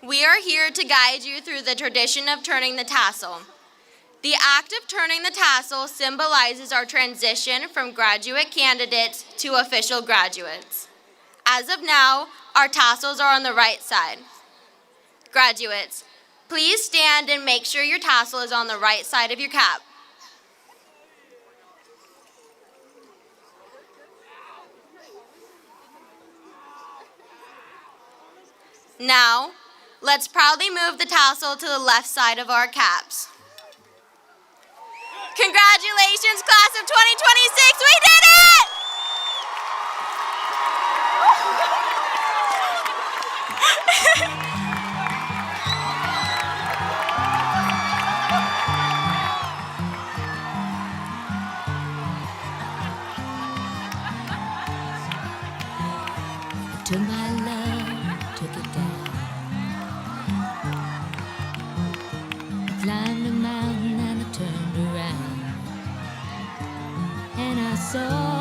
We are here to guide you through the tradition of turning the tassel. The act of turning the tassel symbolizes our transition from graduate candidates to official graduates. As of now, our tassels are on the right side. Graduates, Please stand and make sure your tassel is on the right side of your cap. Now, let's proudly move the tassel to the left side of our caps. Congratulations, class of 2026, we did it! To my love, took it down. I climbed a mountain and I turned around, and I saw